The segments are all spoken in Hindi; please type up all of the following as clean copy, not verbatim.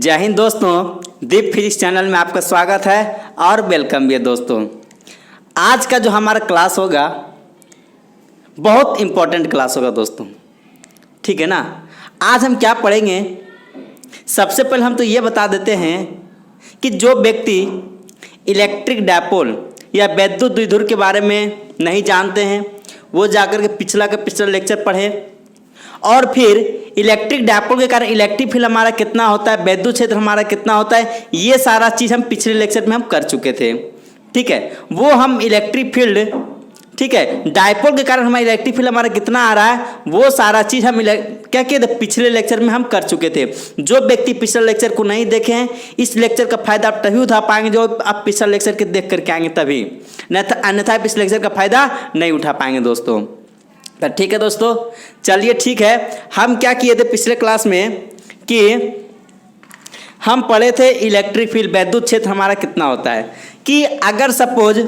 जय हिंद दोस्तों, दीप फिजिक्स चैनल में आपका स्वागत है और वेलकम भी है दोस्तों। आज का जो हमारा क्लास होगा बहुत इम्पोर्टेंट क्लास होगा दोस्तों, ठीक है ना। आज हम क्या पढ़ेंगे, सबसे पहले हम तो ये बता देते हैं कि जो व्यक्ति इलेक्ट्रिक डायपोल या वैद्युत द्विध्रुव के बारे में नहीं जानते हैं वो जाकर के पिछला लेक्चर पढ़े, और फिर इलेक्ट्रिक डायपोल के कारण इलेक्ट्रिक फील्ड हमारा कितना होता है, वैद्युत क्षेत्र हमारा कितना होता है, ये सारा चीज़ हम पिछले लेक्चर में हम कर चुके थे, ठीक है। वो हम इलेक्ट्रिक फील्ड, ठीक है, डायपोल के कारण हमारा इलेक्ट्रिक फील्ड हमारा कितना आ रहा है वो सारा चीज़ हम क्या किए थे, पिछले लेक्चर में हम कर चुके थे। जो व्यक्ति पिछले लेक्चर को नहीं देखे हैं, इस लेक्चर का फायदा आप तभी उठा पाएंगे जो आप पिछले लेक्चर के देख करके आएंगे तभी, अन्यथा पिछले लेक्चर का फायदा नहीं उठा पाएंगे दोस्तों। तो ठीक है दोस्तों, चलिए ठीक है। हम क्या किए थे पिछले क्लास में कि हम पढ़े थे इलेक्ट्रिक फील्ड, वैद्युत क्षेत्र हमारा कितना होता है कि अगर सपोज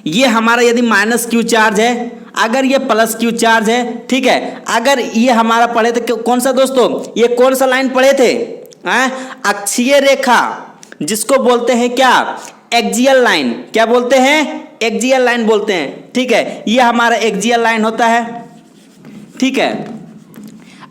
ये हमारा यदि माइनस क्यू चार्ज है, अगर ये प्लस क्यू चार्ज है, ठीक है, अगर ये हमारा पढ़े थे कौन सा दोस्तों, ये कौन सा लाइन पढ़े थे, अक्षीय रेखा, जिसको बोलते हैं क्या, एक्सियल लाइन। क्या बोलते हैं, एक्सियल लाइन बोलते हैं, ठीक है। ये हमारा एक्सियल लाइन होता है, ठीक है।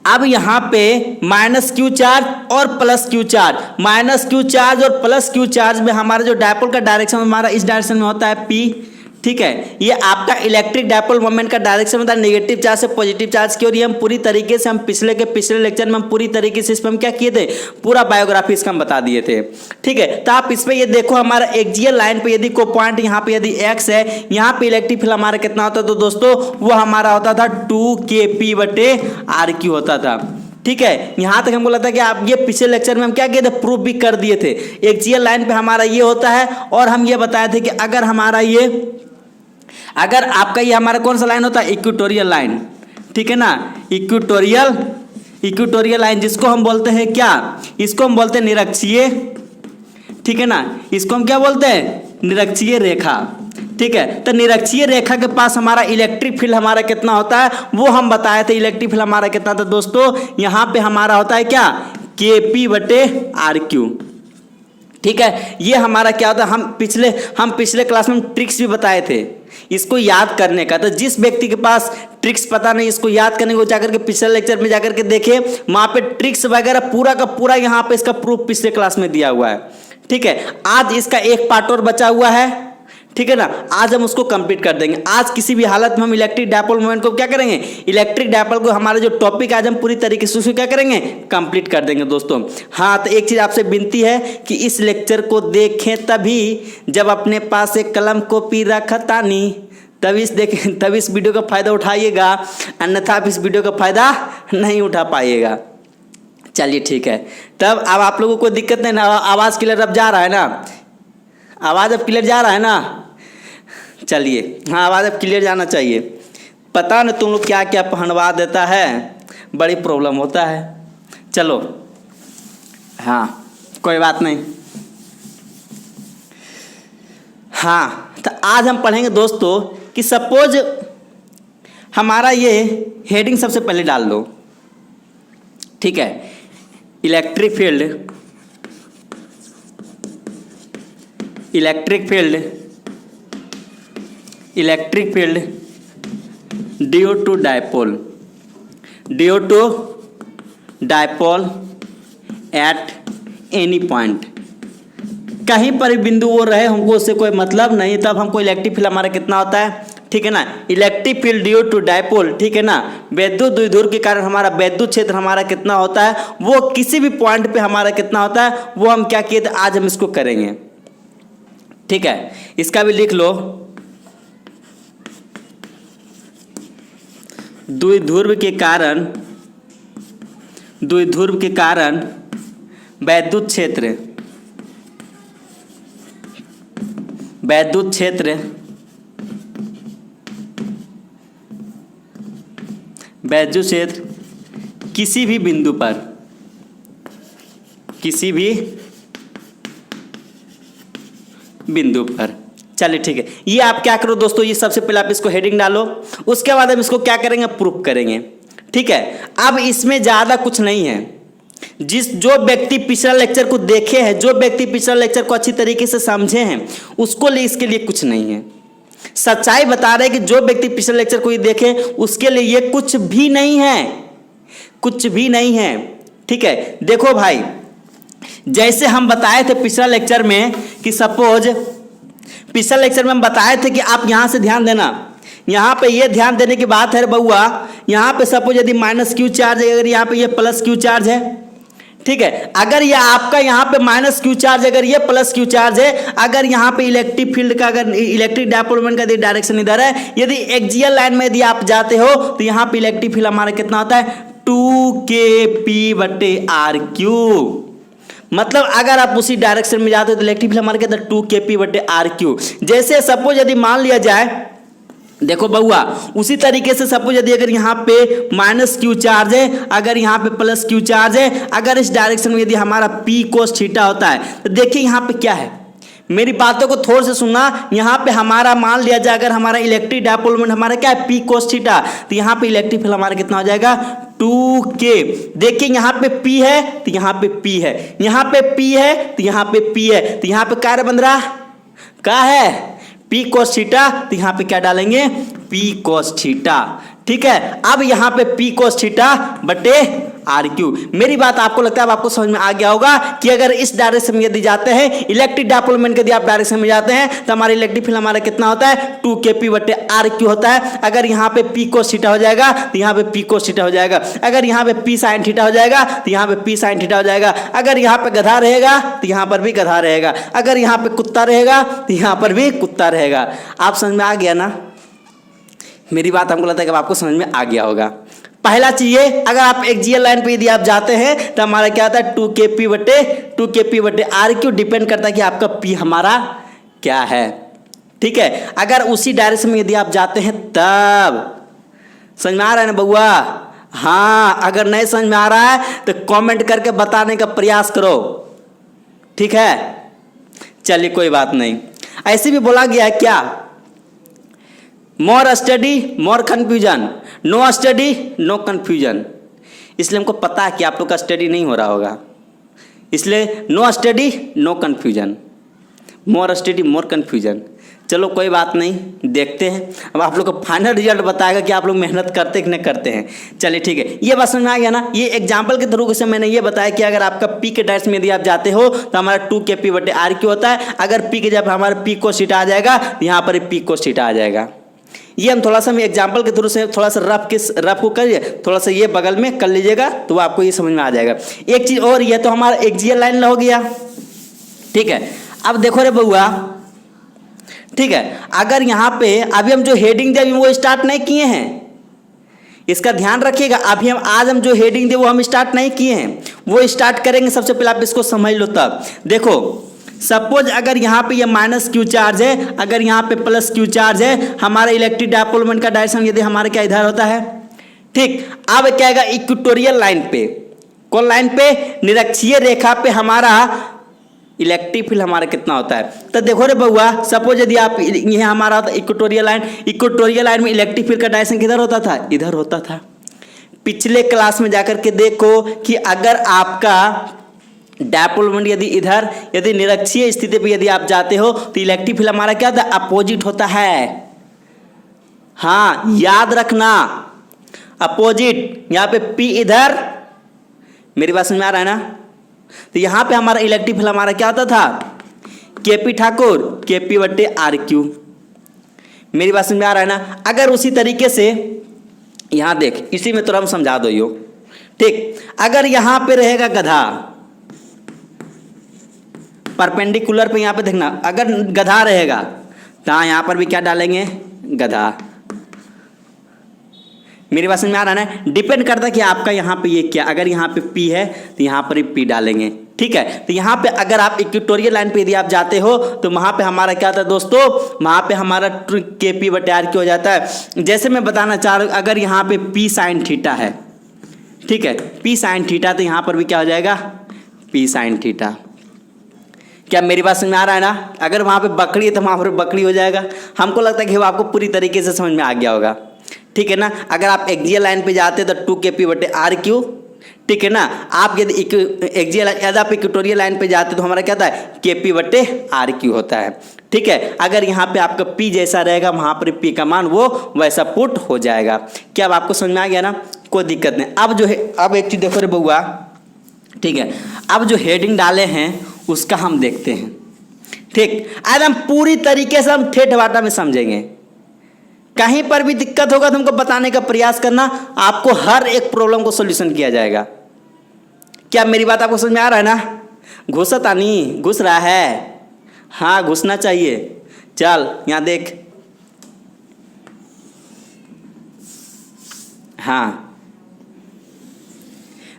अब यहाँ पे माइनस क्यू चार्ज और plus Q charge, minus Q charge और प्लस क्यू चार्ज में हमारा जो डायपोल का डायरेक्शन हमारा इस डायरेक्शन में होता है पी, ठीक है। ये आपका इलेक्ट्रिक डायपोल मोमेंट का डायरेक्शन होता है नेगेटिव चार्ज से पॉजिटिव चार्ज की। और ये हम पूरी तरीके से हम पिछले लेक्चर में हम पूरी तरीके से इस पर हम क्या किए थे, पूरा बायोग्राफी इसका हम बता दिए थे, ठीक है। तो आप इस पर ये देखो, हमारा एक्सियल लाइन पे यदि कोई पॉइंट यहाँ पे यदि एक्स है, यहाँ पे इलेक्ट्रिक फील्ड हमारा कितना होता है तो दोस्तों वो हमारा होता था 2kp/r होता था, ठीक है। यहां तक हमको लगता है कि आप ये पिछले लेक्चर में हम क्या किए थे, प्रूफ भी कर दिए थे। एक्सियल लाइन पे हमारा ये होता है, और हम ये बताए थे कि अगर हमारा ये, अगर आपका ये हमारा कौन सा लाइन होता है, इक्वेटोरियल लाइन, ठीक है ना, इक्वेटोरियल लाइन, जिसको हम बोलते हैं क्या, इसको हम बोलते हैं निरक्षीय, ठीक है ना, इसको हम क्या बोलते हैं, निरक्षीय रेखा, ठीक है। तो निरक्षीय रेखा के पास हमारा इलेक्ट्रिक फील्ड हमारा कितना होता है वो हम बताए थे। इलेक्ट्रिक फील्ड हमारा कितना था दोस्तों, यहाँ पे हमारा होता है क्या, kp/r, ठीक है। ये हमारा क्या होता है, हम पिछले क्लास में ट्रिक्स भी बताए थे इसको याद करने का। तो जिस व्यक्ति के पास ट्रिक्स पता नहीं इसको याद करने को, जाकर के पिछले लेक्चर में जाकर के देखे, वहाँ पे ट्रिक्स वगैरह पूरा का पूरा यहाँ पे इसका प्रूफ पिछले क्लास में दिया हुआ है, ठीक है। आज इसका एक पार्ट और बचा हुआ है, ठीक है ना, आज हम उसको कंप्लीट कर देंगे। आज किसी भी हालत में हम इलेक्ट्रिक डायपोल मोमेंट को क्या करेंगे, इलेक्ट्रिक डायपोल को हमारा जो टॉपिक आज हम पूरी तरीके से उसको क्या करेंगे, कंप्लीट कर देंगे दोस्तों। हाँ, तो एक चीज़ आपसे विनती है कि इस लेक्चर को देखें तभी जब अपने पास एक कलम कॉपी रखता नहीं, तभी इस वीडियो का फ़ायदा उठाइएगा, अन्यथा आप इस वीडियो का फ़ायदा नहीं उठा पाइएगा। चलिए ठीक है, तब अब आप लोगों को दिक्कत नहीं ना, आवाज़ क्लियर अब जा रहा है ना, आवाज़ अब क्लियर जा रहा है ना, चलिए। हाँ, आवाज़ अब क्लियर जाना चाहिए। पता नहीं तुम लोग क्या क्या पहनवा देता है, बड़ी प्रॉब्लम होता है। चलो, हाँ कोई बात नहीं। हाँ, तो आज हम पढ़ेंगे दोस्तों कि सपोज हमारा ये हेडिंग सबसे पहले डाल लो, ठीक है, electric field due to dipole at any point, कहीं पर भी बिंदु वो रहे, हमको उससे कोई मतलब नहीं, तब हमको इलेक्ट्रिक फील्ड हमारा कितना होता है, ठीक है ना, electric field due to dipole, ठीक है ना, वैद्युत द्विध्रुव के कारण हमारा वैद्युत क्षेत्र हमारा कितना होता है, वो किसी भी पॉइंट पे हमारा कितना होता है, वो हम क्या किए थे, आज हम इसको करेंगे, ठीक है। इसका भी लिख लो, द्विध्रुव के कारण वैद्युत क्षेत्र किसी भी बिंदु पर, चलिए ठीक है। ये आप क्या करो दोस्तों, ये सबसे पहले आप इसको हेडिंग डालो, उसके बाद हम इसको क्या करेंगे, प्रूफ करेंगे। ठीक है, अब इसमें ज़्यादा कुछ नहीं है, जो व्यक्ति पिछला लेक्चर को देखे हैं, जो व्यक्ति पिछला लेक्चर को अच्छी तरीके से समझे हैं, उसको लिए इसके लिए कुछ नहीं है। सच्चाई बता रहे हैं कि जो व्यक्ति पिछले लेक्चर को देखे उसके लिए ये कुछ भी नहीं है, कुछ भी नहीं है। ठीक है, देखो भाई, जैसे हम बताए थे पिछला लेक्चर में कि सपोज पिछले लेक्चर में हम बताए थे कि आप यहां से ध्यान देना, यहां पे ये ध्यान देने की बात है बउआ, यहां पे सपोज यदि माइनस क्यू चार्ज है, अगर यहां पे ये प्लस क्यू चार्ज है, ठीक है, अगर ये आपका यहाँ पे माइनस क्यू चार्ज, अगर ये प्लस क्यू चार्ज है, अगर यहाँ पे इलेक्ट्रिक फील्ड का, अगर इलेक्ट्रिक डायपोलमेंट का डायरेक्शन इधर है, यदि एक्सियल लाइन में यदि आप जाते हो तो यहाँ पे इलेक्ट्रिक फील्ड हमारा कितना होता है 2kp/r3। मतलब अगर आप उसी डायरेक्शन में जाते हो तो इलेक्ट्रिक फील्ड हमारा कितना 2kp/r3। जैसे सपोज यदि मान लिया जाए, देखो बउआ, उसी तरीके से सपोज यदि अगर यहाँ पे माइनस क्यू चार्ज है, अगर यहाँ पे प्लस क्यू चार्ज है, अगर इस डायरेक्शन में यदि हमारा p cos थीटा होता है, तो देखिए यहाँ पे क्या है, मेरी बातों को थोड़ा से सुनना। यहाँ पे हमारा मान लिया जाए अगर हमारा इलेक्ट्रिक डायपोलमेंट हमारा क्या है p cos थीटा, तो यहाँ पे इलेक्ट्रिक फील्ड हमारा कितना हो जाएगा 2k। देखिए यहाँ पे p है तो यहाँ पे p है, यहाँ पे p है तो यहाँ पे p है, तो यहाँ पे क्या बन रहा, क्या है p cos थीटा, तो यहाँ पे क्या डालेंगे p cos थीटा। ठीक है, अब यहाँ पे p cos थीटा बटे RQ। मेरी बात आपको लगता है अब आपको समझ में आ गया होगा कि अगर इस डायरेक्शन में यदि जाते हैं इलेक्ट्रिक डायपोलमेंट यदि आप डायरेक्शन में जाते हैं तो हमारा इलेक्ट्रिक फील्ड हमारा कितना होता है 2kp/RQ होता है। अगर यहाँ पे p cos थीटा हो जाएगा तो यहाँ पे p cos थीटा हो जाएगा, अगर यहाँ पे p sin थीटा हो जाएगा तो यहाँ पे p sin थीटा हो जाएगा, अगर यहाँ पे गधा रहेगा तो यहाँ पर भी गधा रहेगा, अगर यहाँ पे कुत्ता रहेगा तो यहाँ पर भी कुत्ता रहेगा। आप समझ में आ गया ना? मेरी बात हमको लगता है कि आपको समझ में आ गया होगा। पहला चीज ये, अगर आप एक्सियल लाइन पे यदि आप जाते हैं तो हमारा क्या होता है 2kp/RQ। डिपेंड करता है कि आपका p हमारा क्या है। ठीक है, अगर उसी डायरेक्शन में यदि आप जाते हैं तब समझ में आ रहा है ना बउआ? हाँ, अगर नहीं समझ में आ रहा है तो कमेंट करके बताने का प्रयास करो। ठीक है, चलिए कोई बात नहीं। ऐसे भी बोला गया है क्या, more study more confusion, no study no confusion. इसलिए हमको पता है कि आप लोग का स्टडी नहीं हो रहा होगा, इसलिए no study no confusion, more study more confusion. चलो कोई बात नहीं, देखते हैं अब आप लोग को फाइनल रिजल्ट बताएगा कि आप लोग मेहनत करते कि नहीं करते हैं। चलिए ठीक है, ये बात समझ में आ गया ना? ये एग्जाम्पल के थ्रू से मैंने ये बताया कि अगर आपका p के डायरेक्शन में यदि आप जाते हो तो हमारा 2kp/RQ होता है। अगर p के जब हमारा p cos थीटा आ जाएगा तो यहाँ पर p cos थीटा आ जाएगा। ये हम थोड़ा सा एग्जाम्पल के थ्रू से थोड़ा सा रफ को करिए, थोड़ा सा ये बगल में कर लीजिएगा तो आपको ये समझ में आ जाएगा। एक चीज़ और, ये तो हमारा एक्सियल लाइन हो गया। ठीक है, अब देखो रे बउआ, ठीक है, अगर यहाँ पे अभी हम जो हेडिंग दे वो स्टार्ट नहीं किए हैं, इसका ध्यान रखिएगा। अभी हम जो हेडिंग दे वो हम स्टार्ट नहीं किए हैं, वो स्टार्ट करेंगे। सबसे पहले आप इसको समझ लो। तब देखो, सपोज अगर यहाँ पे ये माइनस क्यू चार्ज है, अगर यहाँ पे प्लस क्यू चार्ज है, हमारा इलेक्ट्रिक डायपोलमेंट का डायरेक्शन यदि हमारा क्या इधर होता है, ठीक। अब क्या आएगा इक्वेटोरियल लाइन पे, कौन लाइन पे, निरक्षीय रेखा पे हमारा इलेक्ट्रिक फील्ड हमारा कितना होता है। तो देखो रे बउआ, सपोज यदि आप ये हमारा होता इक्वेटोरियल लाइन, इक्वेटोरियल लाइन में इलेक्ट्रिक फील्ड का डायरेक्शन किधर होता था, इधर होता था। पिछले क्लास में जाकर के देखो कि अगर आपका डायपोलमेंट यदि इधर यदि निरक्षीय स्थिति पे यदि आप जाते हो तो इलेक्ट्रिक फील्ड हमारा क्या होता है, अपोजिट होता है। हाँ, याद रखना, अपोजिट। यहाँ पे P इधर, मेरी बात समझ में आ रहा है ना? तो यहाँ पे हमारा इलेक्ट्रिक फील्ड हमारा क्या होता था, KP ठाकुर KP/RQ। मेरी बात समझ में आ रहा है ना? अगर उसी तरीके से यहाँ देख, इसी में तो हम समझा दो यो, ठीक। अगर यहाँ पे रहेगा गधा, परपेंडिकुलर पे यहाँ पे देखना, अगर गधा रहेगा तो यहाँ पर भी क्या डालेंगे, गधा। मेरी बात समझ में आ रहा है ना? डिपेंड करता है कि आपका यहाँ पे ये क्या, अगर यहाँ पे P है तो यहाँ पर भी P डालेंगे। ठीक है, तो यहाँ पे अगर आप इक्वेटोरियल लाइन पे यदि आप जाते हो तो वहाँ पे हमारा क्या होता है दोस्तों, वहाँ पे हमारा KP/RQ हो जाता है। जैसे मैं बताना चाह रहा हूँ, अगर यहाँ पे P sin थीटा है, ठीक है, P sin थीटा, तो यहाँ पर भी क्या हो जाएगा, P sin थीटा। क्या मेरी बात समझ में आ रहा है ना? अगर वहाँ पे बकरी है तो वहाँ पर बकरी हो जाएगा। हमको लगता है कि वो आपको पूरी तरीके से समझ में आ गया होगा। ठीक है ना? अगर आप एक्सियल लाइन पे जाते तो 2kp/RQ, ठीक है ना। आप यदि एक्सियल यदि आप इक्वेटोरियल लाइन पे जाते तो हमारा क्या होता है, KP/RQ होता है। ठीक है, अगर यहाँ पे आपका P जैसा रहेगा वहाँ पर P का मान वो वैसा पुट हो जाएगा। क्या अब आपको समझ में आ गया ना, कोई दिक्कत नहीं। अब जो है, अब एक चीज़ देखो रे बउआ, ठीक है, अब जो हेडिंग डाले हैं उसका हम देखते हैं। ठीक, आज हम पूरी तरीके से हम ठेठ बाटा में समझेंगे। कहीं पर भी दिक्कत होगा तो हमको बताने का प्रयास करना, आपको हर एक प्रॉब्लम को सॉल्यूशन किया जाएगा। क्या मेरी बात आपको समझ में आ रहा है ना? घुसता नहीं, घुस रहा है? हाँ, घुसना चाहिए। चल यहाँ देख, हाँ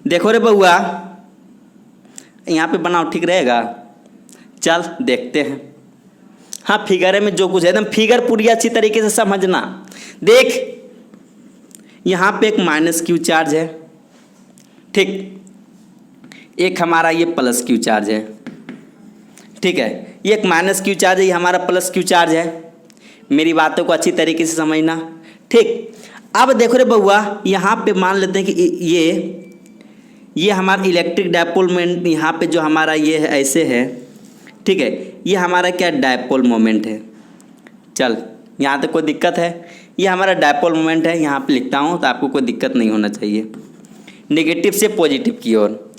देखो रे बउआ, यहाँ पे बनाओ, ठीक रहेगा? चल देखते हैं। हाँ, फिगर में जो कुछ है एकदम फिगर पूरी अच्छी तरीके से समझना। देख, यहाँ पे एक -Q चार्ज है, ठीक, एक हमारा ये +Q चार्ज है। ठीक है, ये एक -Q चार्ज है, ये हमारा +Q चार्ज है। मेरी बातों को अच्छी तरीके से समझना। ठीक, अब देखो रे बउआ, यहाँ पे मान लेते हैं कि ये हमारा इलेक्ट्रिक डायपोल मोमेंट, यहाँ पे जो हमारा ये है ऐसे है। ठीक है, ये हमारा क्या डायपोल मोमेंट है। चल यहाँ तक कोई दिक्कत है? ये हमारा डायपोल मोमेंट है, यहाँ पे लिखता हूँ तो आपको कोई दिक्कत नहीं होना चाहिए। नेगेटिव से पॉजिटिव की ओर।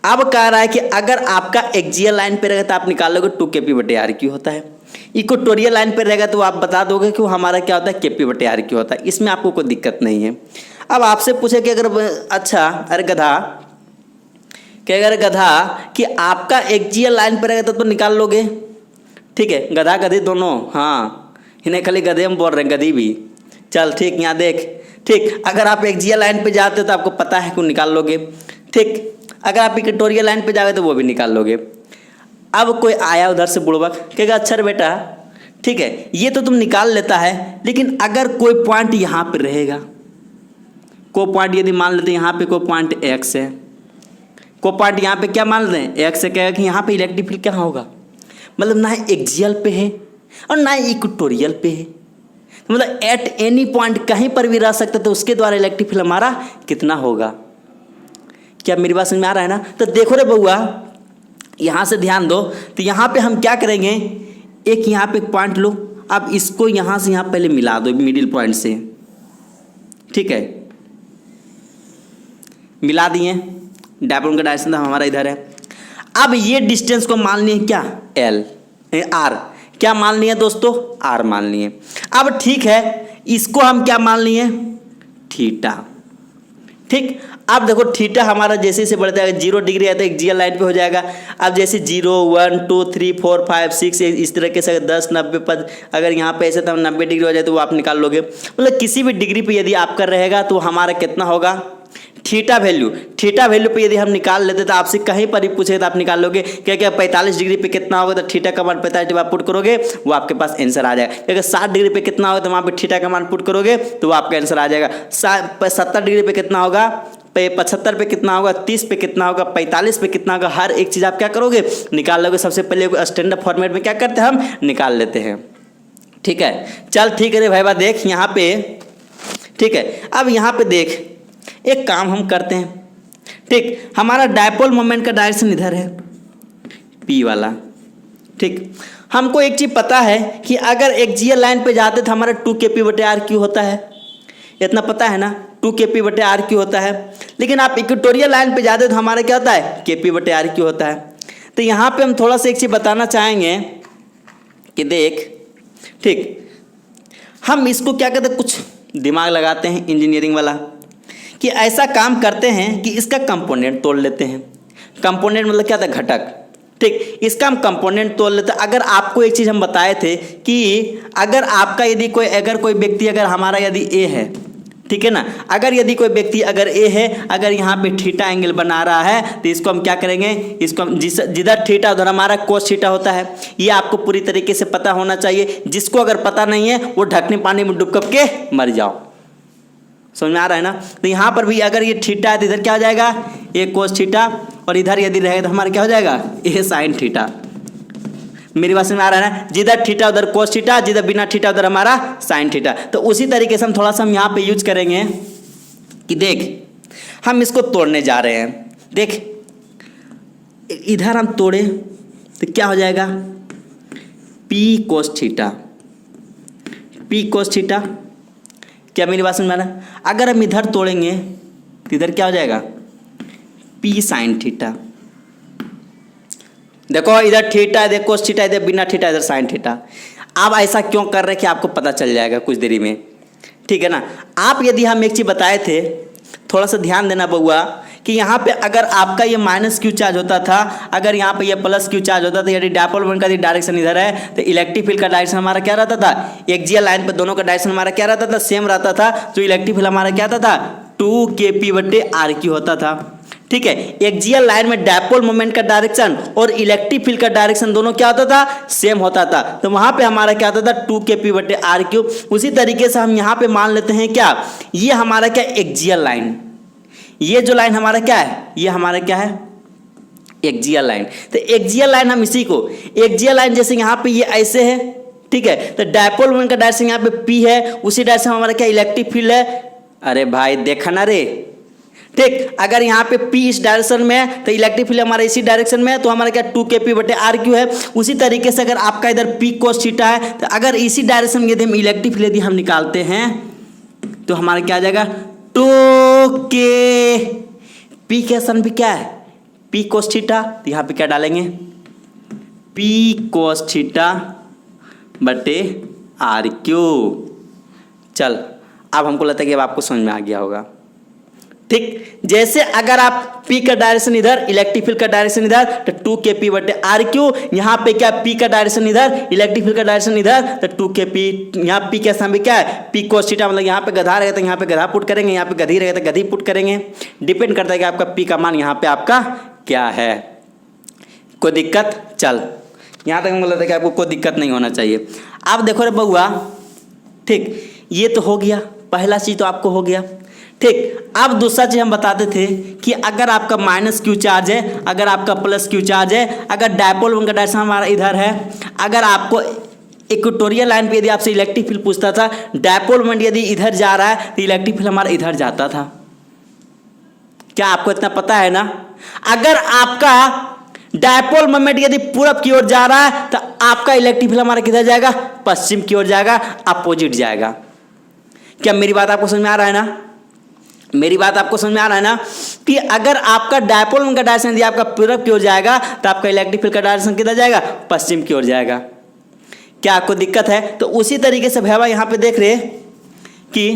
अब कह रहा है कि अगर आपका एक्सियल लाइन पे रहेगा तो आप निकालोगे 2KP/RQ होता है। इक्वेटोरियल लाइन पे रहेगा तो आप बता दोगे कि वो हमारा क्या होता है, KP/RQ होता है। इसमें आपको कोई दिक्कत नहीं है। अब आपसे पूछे कि अगर अच्छा, अरे गधा कि आपका एक्सियल लाइन पे रहेगा तो निकाल लोगे। ठीक है, गधा गधी दोनों, हाँ, इन्हें खाली गधे हम बोल रहे हैं, गधी भी। चल ठीक, यहाँ देख, ठीक, अगर आप एक्सियल लाइन पे जाते हो तो आपको पता है कि निकाल लोगे। ठीक, अगर आप इक्वेटोरियल लाइन पे जाओगे तो वो भी निकाल लोगे। अब कोई आया उधर से बुड़बक, कहेगा अच्छा बेटा, ठीक है, ये तो तुम निकाल लेता है, लेकिन अगर कोई पॉइंट यहाँ पे रहेगा, कोई पॉइंट यदि मान लेते हैं यहाँ पे कोई पॉइंट X है, कोई पॉइंट यहाँ पे क्या मान रहे हैं, X से, कहेगा कि यहाँ पे इलेक्ट्रिक फील्ड कहाँ होगा, मतलब ना एक्सियल पे है और ना इक्वेटोरियल पे है, मतलब एट एनी पॉइंट कहीं पर भी रह सकते, तो उसके द्वारा इलेक्ट्रिक फील्ड हमारा कितना होगा। क्या मेरी बात समझ में आ रहा है ना? तो देखो रे बउआ, यहाँ से ध्यान दो, तो यहाँ पे हम क्या करेंगे, एक यहाँ पे पॉइंट लो, अब इसको यहाँ से यहाँ पहले मिला दो मिडिल पॉइंट से। ठीक है, मिला दिए, डायपोल का डायरेक्शन हमारा इधर है। अब ये डिस्टेंस को मान लिए क्या, R, क्या मान लिए दोस्तों, R मान लिए। अब ठीक है, इसको हम क्या मान लिए, थीटा। ठीक, अब देखो थीटा हमारा जैसे से बढ़ता है, 0 डिग्री आता है एक्सियल लाइन पे हो जाएगा। अब जैसे 0, 1, 2, 3, 4, 5, 6 इस तरीके से 10, 90 पद, अगर यहाँ पे ऐसे तो 90 डिग्री हो जाए तो वो आप निकाल लोगे। मतलब किसी भी डिग्री पे यदि आपका रहेगा तो हमारा कितना होगा, थीटा वैल्यू पे यदि हम निकाल लेते तो आपसे कहीं पर ही पूछे तो आप निकाल लोगे। क्या 45 डिग्री पे कितना होगा, तो थीटा का मान 45 जब आप पुट करोगे वो आपके पास आंसर आ जाएगा। अगर 60 डिग्री पे कितना होगा तो वहाँ पे थीटा का मान पुट करोगे तो वो आपका आंसर आ जाएगा। 70 डिग्री पे कितना होगा, 75 पे कितना होगा, 30 पे कितना होगा, 45 पे कितना होगा, हर एक चीज़ आप क्या करोगे, निकाल लोगे। सबसे पहले स्टैंडर्ड फॉर्मेट में क्या करते हैं, हम निकाल लेते हैं। ठीक है, चल ठीक है रे भाई, बात देख यहाँ पे। ठीक है, अब यहाँ पे देख, एक काम हम करते हैं। ठीक, हमारा डायपोल मोमेंट का डायरेक्शन इधर है, P वाला। ठीक, हमको एक चीज़ पता है कि अगर एक्सियल लाइन पे जाते तो हमारा 2KP/RQ होता है, इतना पता है ना, 2KP/RQ होता है। लेकिन आप इक्वेटोरियल लाइन पे जाते तो हमारा क्या होता है, KP/RQ होता है। तो यहाँ पे हम थोड़ा सा एक चीज़ बताना चाहेंगे कि देख, ठीक, हम इसको क्या कहते हैं, कुछ दिमाग लगाते हैं इंजीनियरिंग वाला, कि ऐसा काम करते हैं कि इसका कंपोनेंट तोड़ लेते हैं। कंपोनेंट मतलब क्या था, घटक। ठीक, इसका हम कंपोनेंट तोड़ लेते हैं। अगर आपको एक चीज़ हम बताए थे कि अगर आपका यदि कोई व्यक्ति अगर हमारा यदि A है, ठीक है ना, अगर यदि कोई व्यक्ति अगर A है, अगर यहाँ पे थीटा एंगल बना रहा है तो इसको हम क्या करेंगे, इसको हम जिधर थीटा उधर हमारा कोस थीटा होता है। ये आपको पूरी तरीके से पता होना चाहिए। जिसको अगर पता नहीं है वो ढकने पानी में डूब के मर जाओ। समझ में आ रहा है ना? तो यहाँ पर भी अगर ये थीटा है तो इधर क्या हो जाएगा, A कोस थीटा, और इधर यदि रहे तो हमारा क्या हो जाएगा, A साइन थीटा। मेरी बात समझ में आ रहा है ना? जिधर थीटा उधर कोस थीटा, जिधर बिना थीटा उधर हमारा साइन थीटा। तो उसी तरीके से हम थोड़ा सा यहाँ पे यूज करेंगे कि देख, हम इसको तोड़ने जा रहे हैं। देख, इधर हम तोड़े तो क्या हो जाएगा, P cos theta, P cos theta. क्या मेरी बात समझ में आ रहा है? अगर हम इधर तोड़ेंगे तो इधर क्या हो जाएगा, P sin थीटा। देखो इधर थीटा, इधर कोस थीटा, इधर बिना थीटा, इधर साइन थीटा। आप ऐसा क्यों कर रहे हैं कि आपको पता चल जाएगा कुछ देरी में, ठीक है ना। आप यदि हम एक चीज़ बताए थे, थोड़ा सा ध्यान देना बउआ, कि यहाँ पे अगर आपका ये माइनस क्यू चार्ज होता था, अगर यहाँ पे ये प्लस क्यू चार्ज होता था, यदि डायपोल मोमेंट का डायरेक्शन इधर है तो इलेक्ट्रिक फील्ड का डायरेक्शन हमारा क्या रहता था, एक्सियल लाइन पे दोनों का डायरेक्शन हमारा क्या रहता था, सेम रहता था। तो इलेक्ट्रिक फील्ड हमारा क्या आता था, 2kp/RQ होता था, ठीक है। एक्सियल लाइन में डायपोल मोमेंट का डायरेक्शन और इलेक्ट्रिक फील्ड का डायरेक्शन दोनों क्या होता था, सेम होता था। तो वहां पे हमारा क्या होता था, 2kp/RQ। उसी तरीके से हम यहाँ पे मान लेते हैं क्या, ये हमारा क्या, एक्सियल लाइन, ये जो लाइन हमारा क्या है, ये हमारा क्या है, एक्सियल लाइन। तो एक्सियल लाइन हम इसी को, एक्सियल लाइन जैसे यहाँ पे ये ऐसे है, ठीक है, तो डायपोल मोमेंट का डायरेक्शन यहाँ पे P है, उसी डायरेक्शन हमारा क्या, इलेक्ट्रिक फील्ड है। अरे भाई देखा ना रे, ठीक। अगर यहाँ पे P इस डायरेक्शन में है तो इलेक्ट्रिक फील्ड हमारा इसी डायरेक्शन में है, तो हमारा क्या, 2kp/RQ है। उसी तरीके से अगर आपका इधर P cos थीटा है, तो अगर इसी डायरेक्शन में यदि हम इलेक्ट्रिक फील्ड यदि हम निकालते हैं तो हमारा क्या आ जाएगा, 2k, P के स्थान पे क्या है, P cos थीटा, तो यहाँ पे क्या डालेंगे, P cos थीटा/RQ। चल, अब हमको लगता है कि अब आपको समझ में आ गया होगा, ठीक। जैसे अगर आप P का डायरेक्शन इधर, इलेक्ट्रिक फील्ड का डायरेक्शन इधर, तो 2kp/RQ। यहाँ पे क्या, P का डायरेक्शन इधर, इलेक्ट्रिक फील्ड का डायरेक्शन इधर, तो 2kp। यहाँ P के स्थान पे क्या है, P cos थीटा, मतलब यहाँ पे गधा रहेगा तो यहाँ पे गधा पुट करेंगे, यहाँ पे गधी रहेगा तो गधी पुट करेंगे। डिपेंड करता है कि आपका P का मान यहाँ पे आपका क्या है। कोई दिक्कत? चल, यहाँ तक हमको लगता है कि आपको कोई दिक्कत नहीं होना चाहिए। अब देखो रे बउआ, ठीक, ये तो हो गया, पहला चीज तो आपको हो गया, ठीक। अब दूसरा चीज हम बताते थे कि अगर आपका माइनस क्यू चार्ज है, अगर आपका प्लस क्यू चार्ज है, अगर डायपोल मोमेंट का डायरेक्शन हमारा इधर है, अगर आपको इक्वेटोरियल लाइन पे यदि आपसे इलेक्ट्रिक फील्ड पूछता था, डायपोल मोमेंट यदि इधर जा रहा है तो इलेक्ट्रिक फील्ड हमारा इधर जाता था। क्या आपको इतना पता है ना? अगर आपका डायपोल मोमेंट यदि पूरब की ओर जा रहा है तो आपका इलेक्ट्रिक फील्ड हमारा किधर जाएगा, पश्चिम की ओर जाएगा, अपोजिट जाएगा। क्या मेरी बात आपको समझ में आ रहा है ना? मेरी बात आपको समझ में आ रहा है ना, कि अगर आपका डायपोल मोमेंट का डायरेक्शन यदि आपका पूरब की ओर जाएगा तो आपका इलेक्ट्रिक फील्ड का डायरेक्शन किधर जाएगा, पश्चिम की ओर जाएगा। क्या आपको दिक्कत है? तो उसी तरीके से भैया यहाँ पे देख रहे कि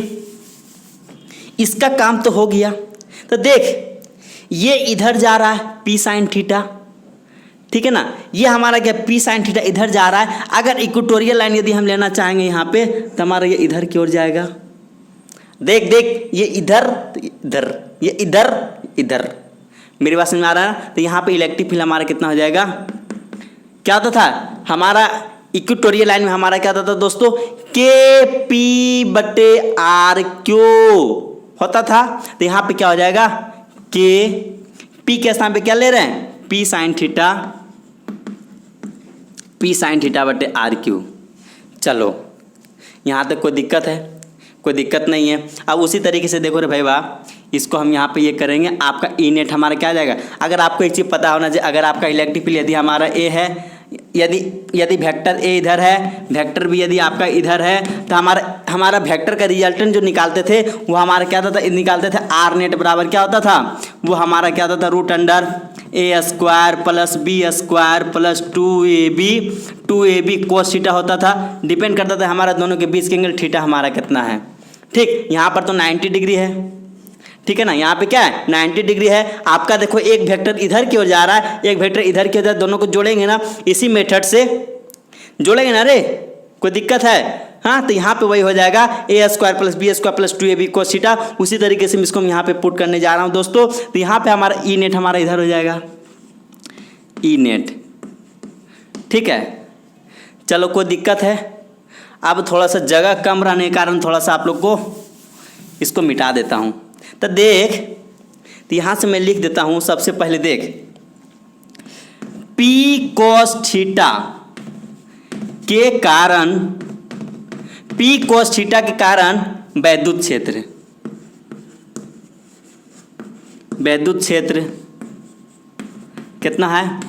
इसका काम तो हो गया। तो देख, ये इधर जा रहा है P sin थीटा, ठीक है ना, ये हमारा क्या, P sin थीटा इधर जा रहा है। अगर इक्वेटोरियल लाइन यदि हम लेना चाहेंगे यहाँ पे तो हमारा ये इधर की ओर जाएगा। देख देख, ये इधर इधर, ये इधर इधर। मेरी बात समझ में आ रहा है? तो यहाँ पे इलेक्ट्रिक फील्ड हमारा कितना हो जाएगा, क्या होता था हमारा इक्वेटोरियल लाइन में, हमारा क्या होता था दोस्तों, KP/RQ होता था। तो यहाँ पे क्या हो जाएगा, P के स्थान पे क्या ले रहे हैं, P sin थीटा/RQ। चलो, यहाँ तक कोई दिक्कत है? कोई दिक्कत नहीं है। अब उसी तरीके से देखो रे भाई वाह, इसको हम यहाँ पे ये करेंगे, आपका ई नेट हमारा क्या आ जाएगा। अगर आपको एक चीज़ पता होना चाहिए, अगर आपका इलेक्ट्रिक फील्ड यदि हमारा ए है, यदि वेक्टर ए इधर है, वेक्टर भी यदि आपका इधर है, तो हमारा वेक्टर का रिजल्टेंट जो निकालते थे वो हमारा क्या होता था, निकालते थे आर नेट बराबर क्या होता था, वो हमारा क्या होता था, √A² + B² + 2AB cos theta होता था। डिपेंड करता था हमारा दोनों के बीच के एंगल थीटा हमारा कितना है, ठीक। यहाँ पर तो 90 डिग्री है, ठीक है ना, यहाँ पे क्या है, 90 डिग्री है। आपका देखो एक वेक्टर इधर की ओर जा रहा है, एक वेक्टर इधर की ओर जा रहा है, दोनों को जोड़ेंगे ना, इसी मेथड से जोड़ेंगे ना रे, कोई दिक्कत है? हाँ, तो यहाँ पे वही हो जाएगा A² + B² + 2AB cos theta. उसी तरीके से इसको हम यहाँ पे पुट करने जा रहा हूँ दोस्तों। तो यहाँ पे हमारा ई नेट हमारा इधर हो जाएगा, ई नेट, ठीक है। चलो, कोई दिक्कत है? अब थोड़ा सा जगह कम रहने के कारण थोड़ा सा आप लोग को इसको मिटा देता हूँ। तो देख, तो यहाँ से मैं लिख देता हूँ, सबसे पहले देख, P cos थीटा के कारण, P cos थीटा के कारण वैद्युत क्षेत्र, वैद्युत क्षेत्र कितना है,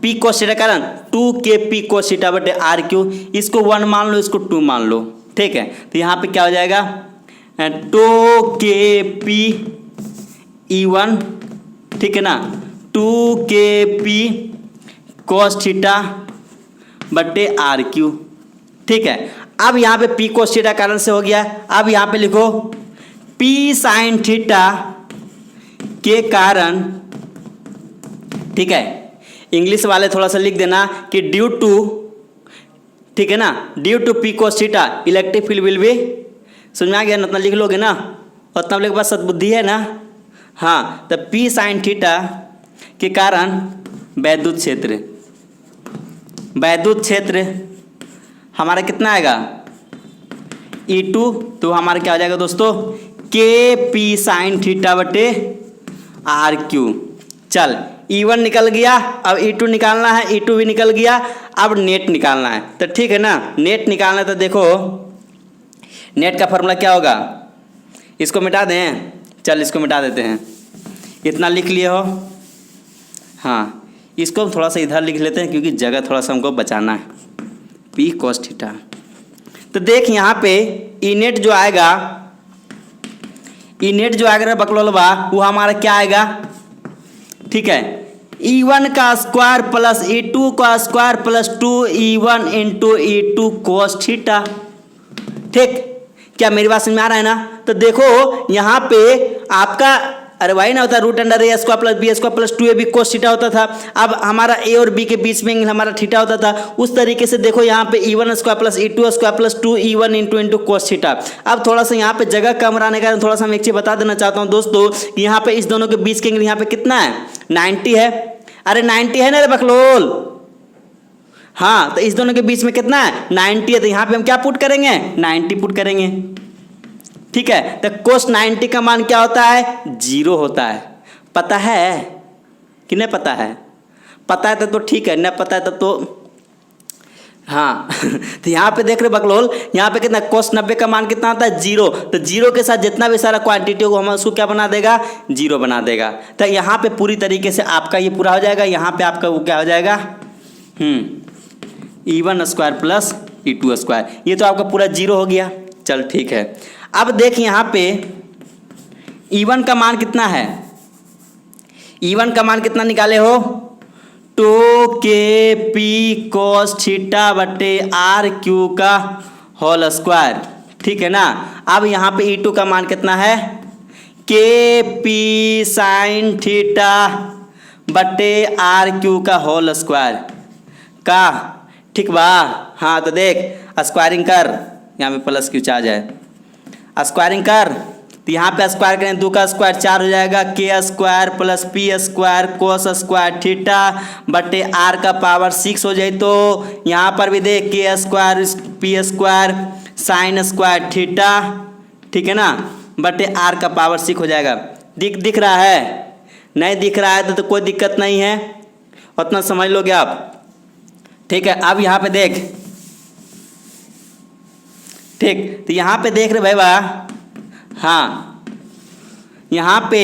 पी कोस थीटा कारण 2kp कोस थीटा बटे आर क्यू। इसको 1 मान लो, इसको 2 मान लो, ठीक है। तो यहाँ पे क्या हो जाएगा 2kp E1, ठीक है ना, 2kp कोस थीटा बटे आर क्यू, ठीक है। अब यहाँ पे पी कोस थीटा कारण से हो गया। अब यहाँ पे लिखो पी साइन थीटा के कारण, ठीक है। इंग्लिश वाले थोड़ा सा लिख देना कि ड्यू टू, ठीक है ना, due to p cos theta electric field will be, समझ में आ गया ना, उतना लिख लोगे ना, उतना लोग के पास सद्बुद्धि है ना। हाँ, तो पी साइन थीटा के कारण वैद्युत क्षेत्र, वैद्युत क्षेत्र हमारा कितना आएगा E2, तो हमारा क्या हो जाएगा दोस्तों के पी साइन थीटा बटे आर क्यू। चल E1 निकल गया, अब E2 निकालना है, E2 भी निकल गया, अब नेट निकालना है। तो ठीक है ना, नेट निकालना है। तो देखो नेट का फॉर्मूला क्या होगा, इसको मिटा दें, चल इसको मिटा देते हैं, इतना लिख लिए हो। हाँ, इसको हम थोड़ा सा इधर लिख लेते हैं क्योंकि जगह थोड़ा सा हमको बचाना है, पी कोस थीटा। तो देख यहाँ पे ई नेट जो आएगा, ई नेट जो आएगा बकलोलबा, वो हमारा क्या आएगा, ठीक है, E1 का स्क्वायर प्लस E2 का square plus 2E1 into E2 cos theta. ठीक, क्या मेरी बात समझ में आ रहा है ना। तो देखो यहाँ पे आपका अरे भाई ना होता root under A square plus B square plus 2ab cos theta होता था। अब हमारा ए और बी के बीच में हमारा थीटा होता था। उस तरीके से देखो यहाँ पे E1 square plus E2 square plus 2E1 into cos theta. अब थोड़ा सा यहाँ पे जगह कम रहने का थोड़ा सा मैं एक चीज बता देना चाहता हूँ दोस्तों, यहाँ पे इस दोनों के बीच के एंगल यहाँ पे कितना है 90 है। अरे 90 है ना रे बकलोल। हाँ, तो इस दोनों के बीच में कितना है 90 है। तो यहाँ पे हम क्या पुट करेंगे 90 पुट करेंगे। ठीक है, तो कोस 90 का मान क्या होता है 0 होता है। पता है कि नहीं पता है? पता है तो ठीक है, नहीं पता है तो हाँ तो यहाँ पे देख रहे बकलोल, यहाँ पे कितना कोस 90 का मान कितना होता है 0। तो 0 के साथ जितना भी सारा क्वांटिटी को हम उसको क्या बना देगा 0 बना देगा। तो यहाँ पे पूरी तरीके से आपका ये पूरा हो जाएगा। यहाँ पे आपका वो क्या हो जाएगा E1 square plus E2 square, ये तो आपका पूरा 0 हो गया। चल ठीक है, अब देख यहाँ पे E1 का मान कितना है, E1 का मान कितना निकाले हो 2kp कोस थीटा बटे आर क्यू का होल स्क्वायर। ठीक है ना। अब यहाँ पे E2 का मान कितना है kp साइन थीटा बटे आर क्यू का होल स्क्वायर का। ठीक बा। हाँ, तो देख स्क्वायरिंग कर, यहाँ पे प्लस क्यू आ जाए, स्क्वायरिंग कर। तो यहाँ पे स्क्वायर करें 2 का स्क्वायर 4 हो जाएगा, के square plus P square cos square theta बटे आर का पावर 6 हो जाए। तो यहाँ पर भी देख के square P square sine square theta, ठीक है ना, बटे आर का पावर 6 हो जाएगा। दिख रहा है? नहीं दिख रहा है तो कोई दिक्कत नहीं है, उतना समझ लोगे आप। ठीक है, अब यहाँ पे देख, ठीक, तो यहाँ पे देख रहे भाई वाह। हाँ, यहाँ पे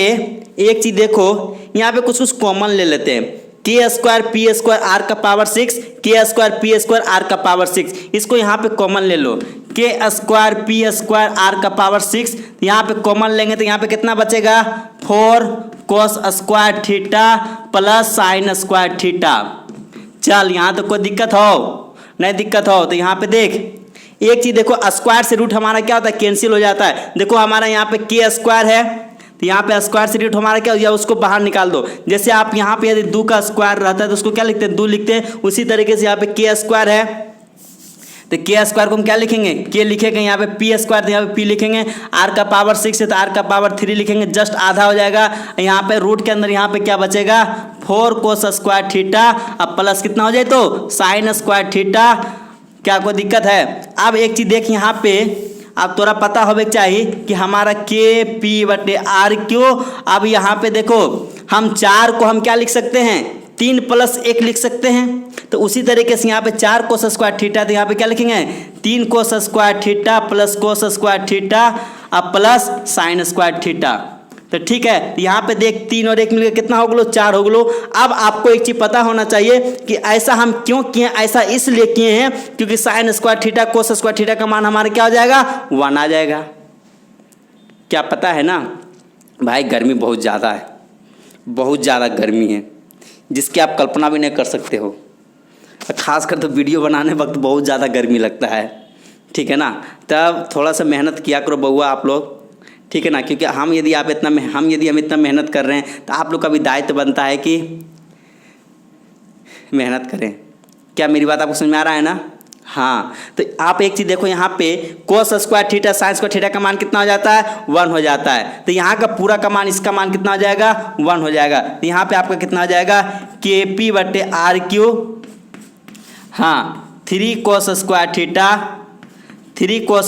एक चीज देखो, यहाँ पे कुछ कॉमन ले लेते हैं। के स्क्वायर पी स्क्वायर आर का पावर 6, के स्क्वायर पी स्क्वायर आर का पावर 6, इसको यहाँ पे कॉमन ले लो। के स्क्वायर पी स्क्वायर आर का पावर 6, यहाँ पे कॉमन लेंगे तो यहाँ पे कितना बचेगा 4 cos square theta plus sine square theta. चल, यहाँ तो कोई दिक्कत हो नहीं, दिक्कत हो तो यहाँ पे देख एक चीज देखो, स्क्वायर से रूट हमारा क्या होता है कैंसिल हो जाता है। देखो हमारा यहाँ पे के स्क्वायर है, तो यहाँ पे स्क्वायर से रूट हमारा क्या हो गया, उसको बाहर निकाल दो। जैसे आप यहाँ पे यदि 2 का स्क्वायर रहता है तो उसको क्या लिखते हैं 2 लिखते हैं। उसी तरीके से यहाँ पे के स्क्वायर है तो के स्क्वायर को हम क्या लिखेंगे के लिखेंगे, यहाँ पे पी स्क्वायर तो यहाँ पे पी लिखेंगे। आर का पावर 6 है तो आर का पावर 3 लिखेंगे, जस्ट आधा हो जाएगा। यहाँ पे रूट के अंदर यहाँ पे क्या बचेगा 4 कोस स्क्वायर थीटा, अब प्लस कितना हो जाए तो साइन स्क्वायर थीटा। क्या कोई दिक्कत है? अब एक चीज देख यहाँ पे, अब तोरा पता होवे चाहिए कि हमारा के पी बटे आर क्यू। अब यहाँ पे देखो हम 4 को हम क्या लिख सकते हैं 3 प्लस 1 लिख सकते हैं। तो उसी तरीके से यहाँ पे 4 कोस स्क्वायर थीटा, तो यहाँ पे क्या लिखेंगे 3 cos square theta plus cos square theta अब प्लस साइन स्क्वायर थीटा। तो ठीक है, यहाँ पे देख 3 और 1 मिलकर कितना हो गलो, 4 हो गलो। अब आपको एक चीज पता होना चाहिए कि ऐसा हम क्यों किए, ऐसा इसलिए किए हैं क्योंकि sine square theta cos square theta का मान हमारा क्या हो जाएगा, 1 आ जाएगा। क्या पता है ना भाई, गर्मी बहुत ज़्यादा है, बहुत ज़्यादा गर्मी है जिसकी आप कल्पना भी नहीं कर सकते हो। खासकर तो वीडियो बनाने वक्त बहुत ज़्यादा गर्मी लगता है, ठीक है ना। तब थोड़ा सा मेहनत किया करो बउआ आप लोग, ठीक है ना, क्योंकि हम यदि हम इतना मेहनत कर रहे हैं तो आप लोग का भी दायित्व बनता है कि मेहनत करें। क्या मेरी बात आपको समझ में आ रहा है ना? हाँ, तो आप एक चीज़ देखो, यहाँ पे cos square theta sine square theta का मान कितना हो जाता है, 1 हो जाता है। तो यहाँ का पूरा का मान, इसका मान कितना हो जाएगा, 1 हो जाएगा। तो यहाँ पे आपका कितना हो जाएगा, KP/RQ, हाँ 3 कोस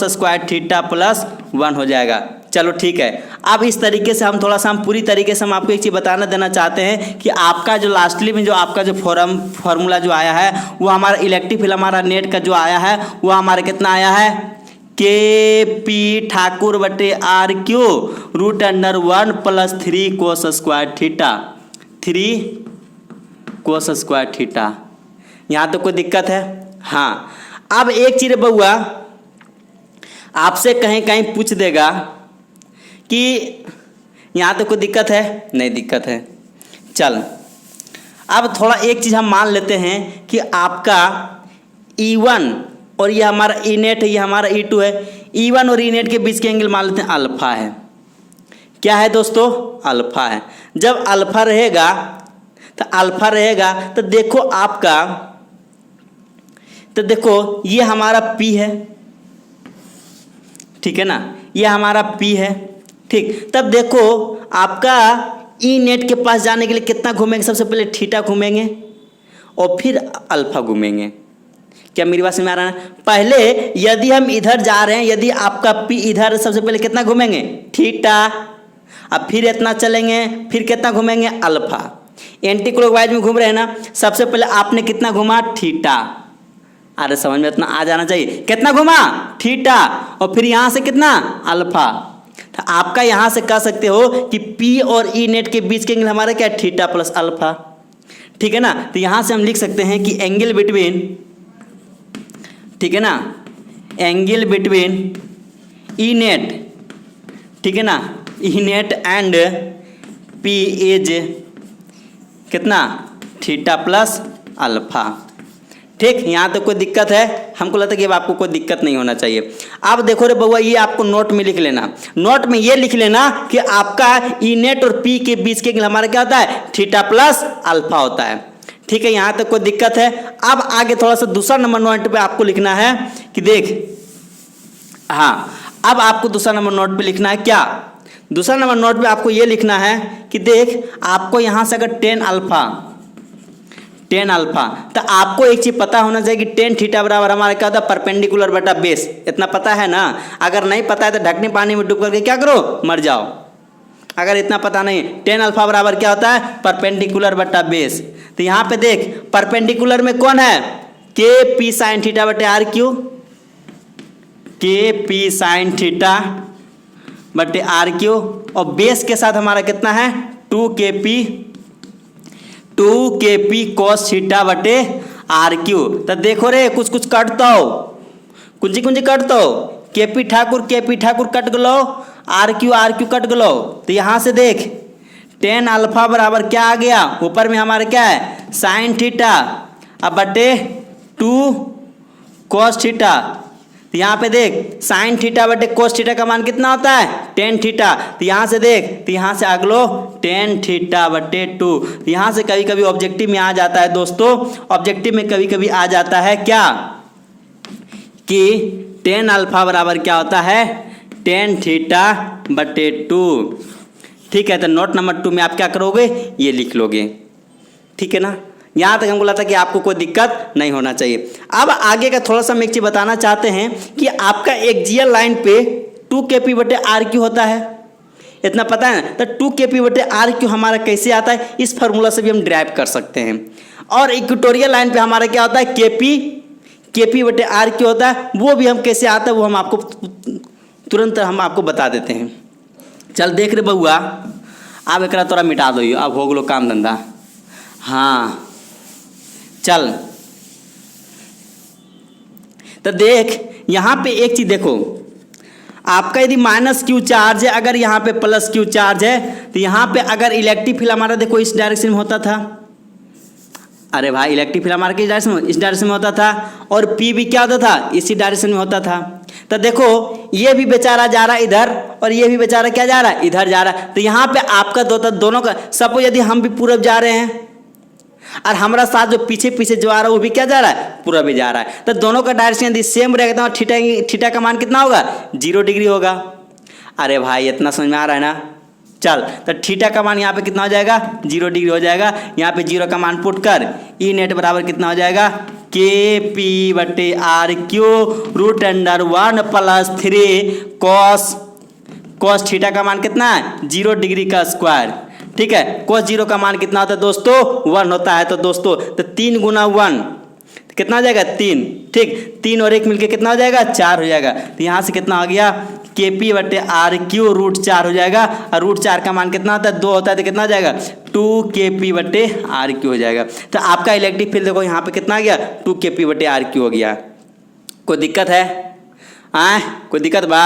स्क्वायर थीटा प्लस 1 हो जाएगा। चलो ठीक है। अब इस तरीके से हम पूरी तरीके से हम आपको एक चीज़ बताना देना चाहते हैं कि आपका जो लास्टली में जो आपका जो फॉर्मूला जो आया है वो हमारा इलेक्ट्रिक फील्ड हमारा नेट का जो आया है वो हमारा कितना आया है, KP ठाकुर/RQ √1 + 3 कोस स्क्वायर थीटा। यहाँ तो कोई दिक्कत है? हाँ। अब एक चीज़ बउआ आपसे कहीं पूछ देगा कि यहाँ तो कोई दिक्कत है, नहीं दिक्कत है। चल अब थोड़ा एक चीज़ हम मान लेते हैं कि आपका E1 और ये हमारा E नेट है, ये हमारा E2 है। E1 और E नेट के बीच के एंगल मान लेते हैं अल्फा है। क्या है दोस्तों, अल्फा है। जब अल्फा रहेगा तो देखो ये हमारा P है, ठीक है ना, ये हमारा P है, ठीक। तब देखो आपका E नेट के पास जाने के लिए कितना घूमेंगे, सबसे पहले थीटा घूमेंगे और फिर अल्फा घूमेंगे। क्या मेरी बात समझ में आ रहा है? पहले यदि हम इधर जा रहे हैं, यदि आपका P इधर, सबसे पहले कितना घूमेंगे, थीटा, अब फिर इतना चलेंगे, फिर कितना घूमेंगे, अल्फा। एंटी क्लॉकवाइज में घूम रहे हैं ना, सबसे पहले आपने कितना घुमा, थीटा। अरे समझ में इतना आ जाना चाहिए, कितना घुमा, थीटा, और फिर यहाँ से कितना, अल्फा। तो आपका यहाँ से कह सकते हो कि P और E नेट के बीच के एंगल हमारा क्या है, थीटा प्लस अल्फा, ठीक है ना। तो यहाँ से हम लिख सकते हैं कि एंगल बिटवीन, ठीक है ना, एंगल बिटवीन E नेट, ठीक है ना, E net and P is कितना, थीटा प्लस अल्फा, ठीक। यहाँ तो कोई दिक्कत है? हमको लगता है कि अब आपको कोई दिक्कत नहीं होना चाहिए। अब देखो रे बउआ, ये आपको नोट में लिख लेना, नोट में ये लिख लेना कि आपका E नेट और P के बीच के एंगल हमारा क्या होता है, थीटा प्लस अल्फा होता है, ठीक है। यहाँ तक कोई दिक्कत है? अब आगे थोड़ा सा दूसरा नंबर नोट पे आपको लिखना है कि देख, हाँ, अब आपको दूसरा नंबर नोट पे लिखना है क्या, दूसरा नंबर नोट पे आपको ये लिखना है कि देख, आपको यहाँ से अगर टेन अल्फा, तो आपको एक चीज पता होना चाहिए कि टेन थीटा बराबर हमारा क्या होता है, परपेंडिकुलर बटा बेस। इतना पता है ना? अगर नहीं पता है तो ढकने पानी में डूब करके क्या करो, मर जाओ। अगर इतना पता नहीं, टेन अल्फा बराबर क्या होता है, परपेंडिकुलर बटा बेस। तो यहाँ पे देख, परपेंडिकुलर में कौन है, KP साइन थीटा बटे RQ, KP साइन थीटा बटे RQ, और बेस के साथ हमारा कितना है, 2KP cos थीटा बटे RQ। तो देखो रे, कुछ कटता हो, कुंजी कटता हो, KP ठाकुर कट गलो, RQ कट गलो। तो यहाँ से देख, टेन अल्फा बराबर क्या आ गया, ऊपर में हमारे क्या है, साइन थीटा, अब बटे 2 cos थीटा। तो यहाँ पे देख, साइन थीटा बटे कोस थीटा का मान कितना होता है, टेन थीटा। तो यहाँ से देख, तो यहाँ से अगलो टेन थीटा बटे 2। तो यहाँ से कभी कभी ऑब्जेक्टिव में आ जाता है दोस्तों, ऑब्जेक्टिव में कभी कभी आ जाता है क्या, कि टेन अल्फा बराबर क्या होता है, टेन थीटा बटे 2, ठीक है। तो नोट नंबर 2 में आप क्या करोगे, ये लिख लोगे, ठीक है ना। यहाँ तक हमको लगता है कि आपको कोई दिक्कत नहीं होना चाहिए। अब आगे का थोड़ा सा हम एक चीज़ बताना चाहते हैं कि आपका एक्सियल लाइन पे 2KP बटे RQ होता है, इतना पता है ना। तो 2KP बटे RQ हमारा कैसे आता है, इस फार्मूला से भी हम ड्राइव कर सकते हैं। और इक्वेटोरियल लाइन पे हमारा क्या होता है, KP बटे RQ होता है, वो भी हम कैसे आता है वो हम आपको तुरंत हम आपको बता देते हैं। चल देख रहे बउआ, अब एकरा तोरा मिटा दो, अब हो गलो काम धंधा। हाँ चल, तो देख यहाँ पे एक चीज देखो, आपका यदि माइनस क्यू चार्ज है, अगर यहाँ पे प्लस क्यू चार्ज है, तो यहाँ पे अगर इलेक्ट्रिक फील्ड हमारा देखो इस डायरेक्शन में होता था, अरे भाई इलेक्ट्रिक फील्ड हमारा इस डायरेक्शन में होता था, और पी भी क्या होता था, इसी डायरेक्शन में होता था। तो देखो ये भी बेचारा जा रहा है इधर, और ये भी बेचारा क्या जा रहा है, इधर जा रहा है। तो यहाँ पे आपका दोनों का सपोज यदि हम भी पूरब जा रहे हैं, और हमारा साथ जो पीछे पीछे जो आ रहा है वो भी क्या जा रहा है, पूरब भी जा रहा है। तो दोनों का डायरेक्शन यदि सेम रहेगा तो थीटा का मान कितना होगा, 0 डिग्री होगा। अरे भाई इतना समझ में आ रहा है ना। चल, तो थीटा का मान यहाँ पे कितना हो जाएगा, 0 डिग्री हो जाएगा। यहाँ पे 0 का मान पुट कर, ई नेट बराबर कितना हो जाएगा, के पी बटे r cube root under 1 plus 3 cos theta का मान कितना है, 0 डिग्री का स्क्वायर। ठीक है, कॉस 0 का मान कितना होता है दोस्तों, 1 होता है। तो दोस्तों तो 3 गुना 1 कितना हो जाएगा, 3। ठीक, 3 और 1 मिलके कितना हो जाएगा, 4 हो जाएगा। तो यहाँ से कितना हो गया, के पी बटे आर क्यू रूट 4 हो जाएगा, और रूट 4 का मान कितना होता है, 2 होता है। तो कितना हो जाएगा, 2 के पी बटे आर क्यू हो जाएगा। तो आपका इलेक्ट्रिक फील्ड देखो यहाँ पे कितना आ गया, 2 के पी बटे आर क्यू हो गया। कोई दिक्कत है, कोई दिक्कत बा?